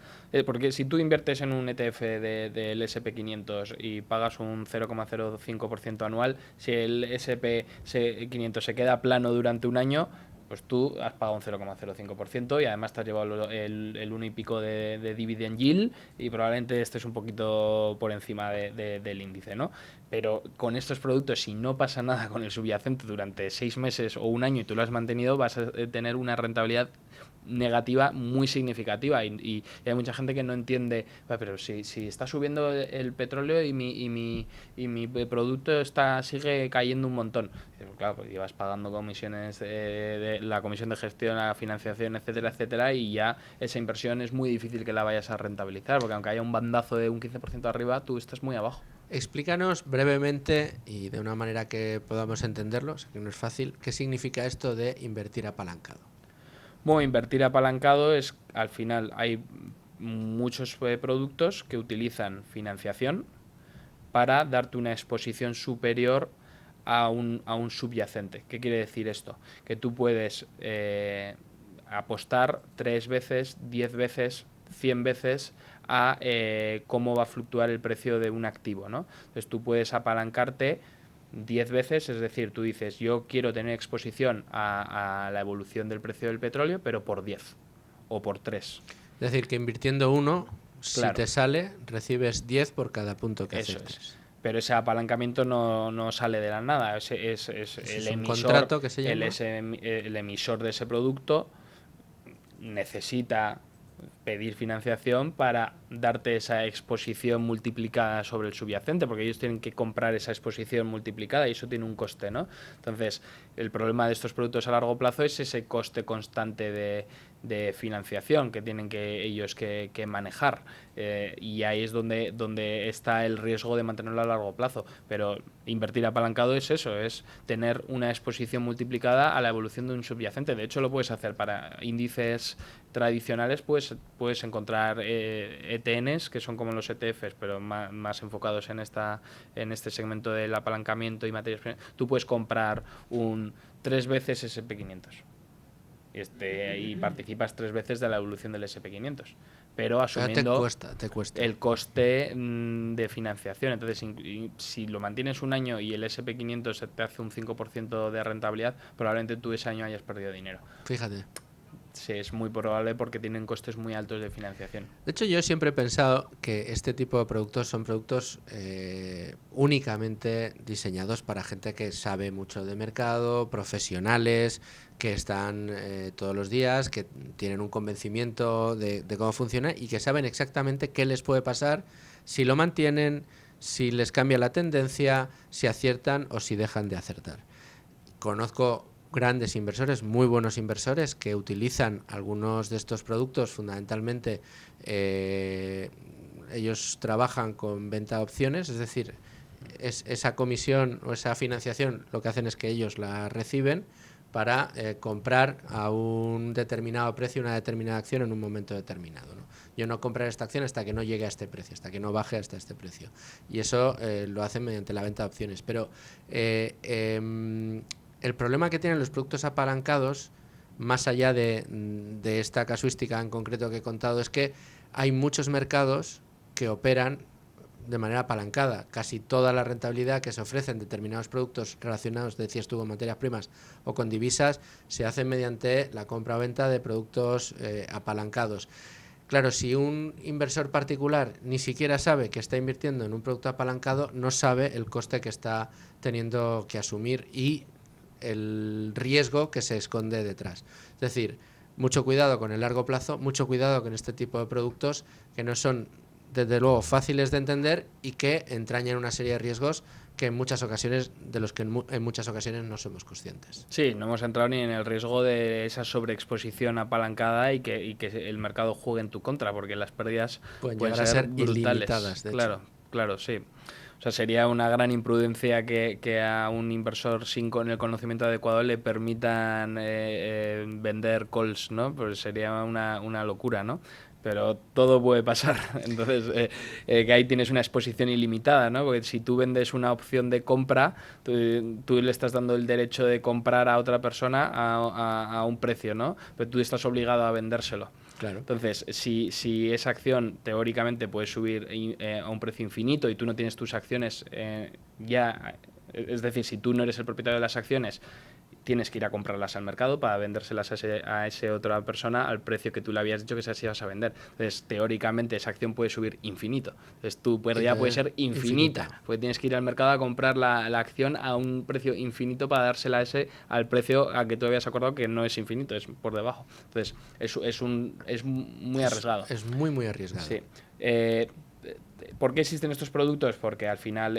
Porque si tú inviertes en un ETF del SP500 y pagas un 0,05% anual, si el SP500 se queda plano durante un año, pues tú has pagado un 0,05% y además te has llevado el 1 y pico de dividend yield, y probablemente estés un poquito por encima del índice, ¿no? Pero con estos productos, si no pasa nada con el subyacente durante 6 meses o un año y tú lo has mantenido, vas a tener una rentabilidad negativa muy significativa, y hay mucha gente que no entiende, pero si está subiendo el petróleo y mi producto sigue cayendo un montón. Claro, pues llevas pagando comisiones de la comisión de gestión, la financiación, etcétera, y ya esa inversión es muy difícil que la vayas a rentabilizar, porque aunque haya un bandazo de un 15% arriba, tú estás muy abajo. Explícanos brevemente y de una manera que podamos entenderlo, sé que no es fácil, ¿qué significa esto de invertir apalancado? Bueno, invertir apalancado es, al final, hay muchos productos que utilizan financiación para darte una exposición superior a un subyacente. ¿Qué quiere decir esto? Que tú puedes apostar 3 veces, 10 veces, 100 veces a cómo va a fluctuar el precio de un activo, ¿no? Entonces tú puedes apalancarte 10 veces, es decir, tú dices, yo quiero tener exposición a la evolución del precio del petróleo, pero por 10 o por 3. Es decir, que invirtiendo 1, Claro. si te sale, recibes 10 por cada punto que Eso aceptes. es. Pero ese apalancamiento no sale de la nada. Es el un emisor, contrato que se llama. el emisor de ese producto necesita pedir financiación para darte esa exposición multiplicada sobre el subyacente, porque ellos tienen que comprar esa exposición multiplicada y eso tiene un coste, ¿no? Entonces, el problema de estos productos a largo plazo es ese coste constante de financiación que tienen ellos que manejar, y ahí es donde está el riesgo de mantenerlo a largo plazo. Pero invertir apalancado es eso, es tener una exposición multiplicada a la evolución de un subyacente. De hecho, lo puedes hacer para índices tradicionales, pues puedes encontrar ETNs, que son como los ETFs, pero más enfocados en este segmento del apalancamiento y materias primas. Tú puedes comprar 3 veces SP500 y participas 3 veces de la evolución del SP500, pero asumiendo te cuesta. el coste de financiación. Entonces, si lo mantienes un año y el SP500 te hace un 5% de rentabilidad, probablemente tú ese año hayas perdido dinero. Fíjate. Sí, es muy probable porque tienen costes muy altos de financiación. De hecho, yo siempre he pensado que este tipo de productos son productos únicamente diseñados para gente que sabe mucho de mercado, profesionales, que están todos los días, que tienen un convencimiento de cómo funciona y que saben exactamente qué les puede pasar si lo mantienen, si les cambia la tendencia, si aciertan o si dejan de acertar. Conozco grandes inversores, muy buenos inversores, que utilizan algunos de estos productos. Fundamentalmente ellos trabajan con venta de opciones, es decir, esa comisión o esa financiación lo que hacen es que ellos la reciben para comprar a un determinado precio una determinada acción en un momento determinado, ¿no? Yo no compraré esta acción hasta que no llegue a este precio, hasta que no baje hasta este precio. Y eso lo hacen mediante la venta de opciones. Pero el problema que tienen los productos apalancados, más allá de esta casuística en concreto que he contado, es que hay muchos mercados que operan de manera apalancada. Casi toda la rentabilidad que se ofrece en determinados productos relacionados, decías tú, con materias primas o con divisas, se hace mediante la compra o venta de productos apalancados. Claro, si un inversor particular ni siquiera sabe que está invirtiendo en un producto apalancado, no sabe el coste que está teniendo que asumir y el riesgo que se esconde detrás. Es decir, mucho cuidado con el largo plazo, mucho cuidado con este tipo de productos que no son, desde luego, fáciles de entender y que entrañan una serie de riesgos que en muchas ocasiones, de los que en muchas ocasiones no somos conscientes. Sí, no hemos entrado ni en el riesgo de esa sobreexposición apalancada y que el mercado juegue en tu contra, porque las pérdidas Pueden pueden llegar a ser brutales. ilimitadas, de claro, hecho. Claro, sí. O sea, sería una gran imprudencia que a un inversor con el conocimiento adecuado le permitan vender calls, ¿no? Pues sería una locura, ¿no? Pero todo puede pasar. Entonces, que ahí tienes una exposición ilimitada, ¿no? Porque si tú vendes una opción de compra, tú le estás dando el derecho de comprar a otra persona a un precio, ¿no? Pero tú estás obligado a vendérselo. Claro. Entonces, si esa acción teóricamente puede subir a un precio infinito y tú no tienes tus acciones ya, es decir, si tú no eres el propietario de las acciones, tienes que ir a comprarlas al mercado para vendérselas a esa otra persona al precio que tú le habías dicho que se ibas a vender. Entonces, teóricamente, esa acción puede subir infinito. Entonces, tu pérdida puede ser infinita, porque tienes que ir al mercado a comprar la acción a un precio infinito para dársela al precio a que tú habías acordado, que no es infinito, es por debajo. Entonces, es muy arriesgado. Es muy, muy arriesgado. Sí. ¿Por qué existen estos productos? Porque al final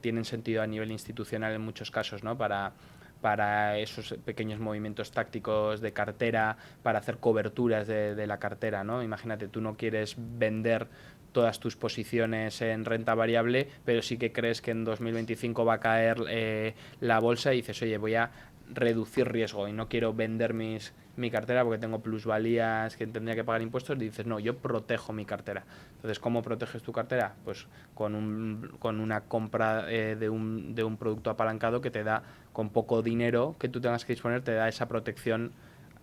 tienen sentido a nivel institucional en muchos casos, ¿no? Para esos pequeños movimientos tácticos de cartera, para hacer coberturas de la cartera, ¿no? Imagínate, tú no quieres vender todas tus posiciones en renta variable, pero sí que crees que en 2025 va a caer la bolsa y dices, oye, voy a reducir riesgo y no quiero vender mi cartera porque tengo plusvalías que tendría que pagar impuestos, y dices, no, yo protejo mi cartera. Entonces, ¿cómo proteges tu cartera? Pues con una compra de un producto apalancado que te da, con poco dinero que tú tengas que disponer, te da esa protección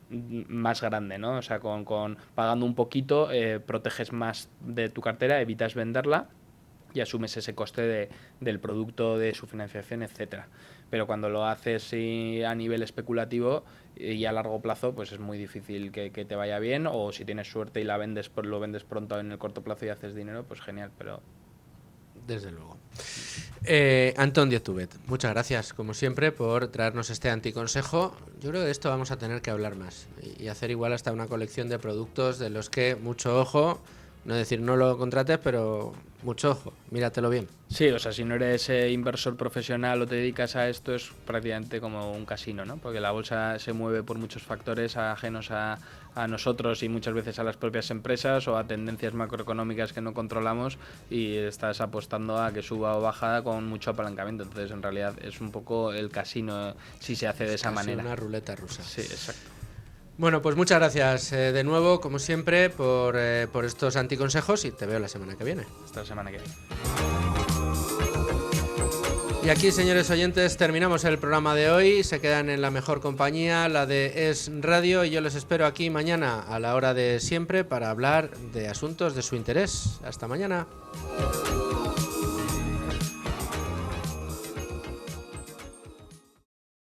más grande, ¿no? O sea, pagando un poquito proteges más de tu cartera, evitas venderla y asumes ese coste del producto, de su financiación, etcétera. Pero cuando lo haces a nivel especulativo y a largo plazo, pues es muy difícil que te vaya bien, o si tienes suerte y lo vendes pronto en el corto plazo y haces dinero, pues genial, pero... Desde luego. Antón Díez Tubet, muchas gracias, como siempre, por traernos este anticonsejo. Yo creo que de esto vamos a tener que hablar más y hacer igual hasta una colección de productos de los que, mucho ojo, no decir no lo contrates, pero mucho ojo, míratelo bien. Sí, o sea, si no eres inversor profesional o te dedicas a esto, es prácticamente como un casino, ¿no? Porque la bolsa se mueve por muchos factores ajenos a nosotros y muchas veces a las propias empresas o a tendencias macroeconómicas que no controlamos, y estás apostando a que suba o baja con mucho apalancamiento. Entonces, en realidad, es un poco el casino si se hace de esa manera. Una ruleta rusa. Sí, exacto. Bueno, pues muchas gracias de nuevo, como siempre, por estos anticonsejos, y te veo la semana que viene. Hasta la semana que viene. Y aquí, señores oyentes, terminamos el programa de hoy. Se quedan en la mejor compañía, la de Es Radio, y yo les espero aquí mañana a la hora de siempre para hablar de asuntos de su interés. Hasta mañana.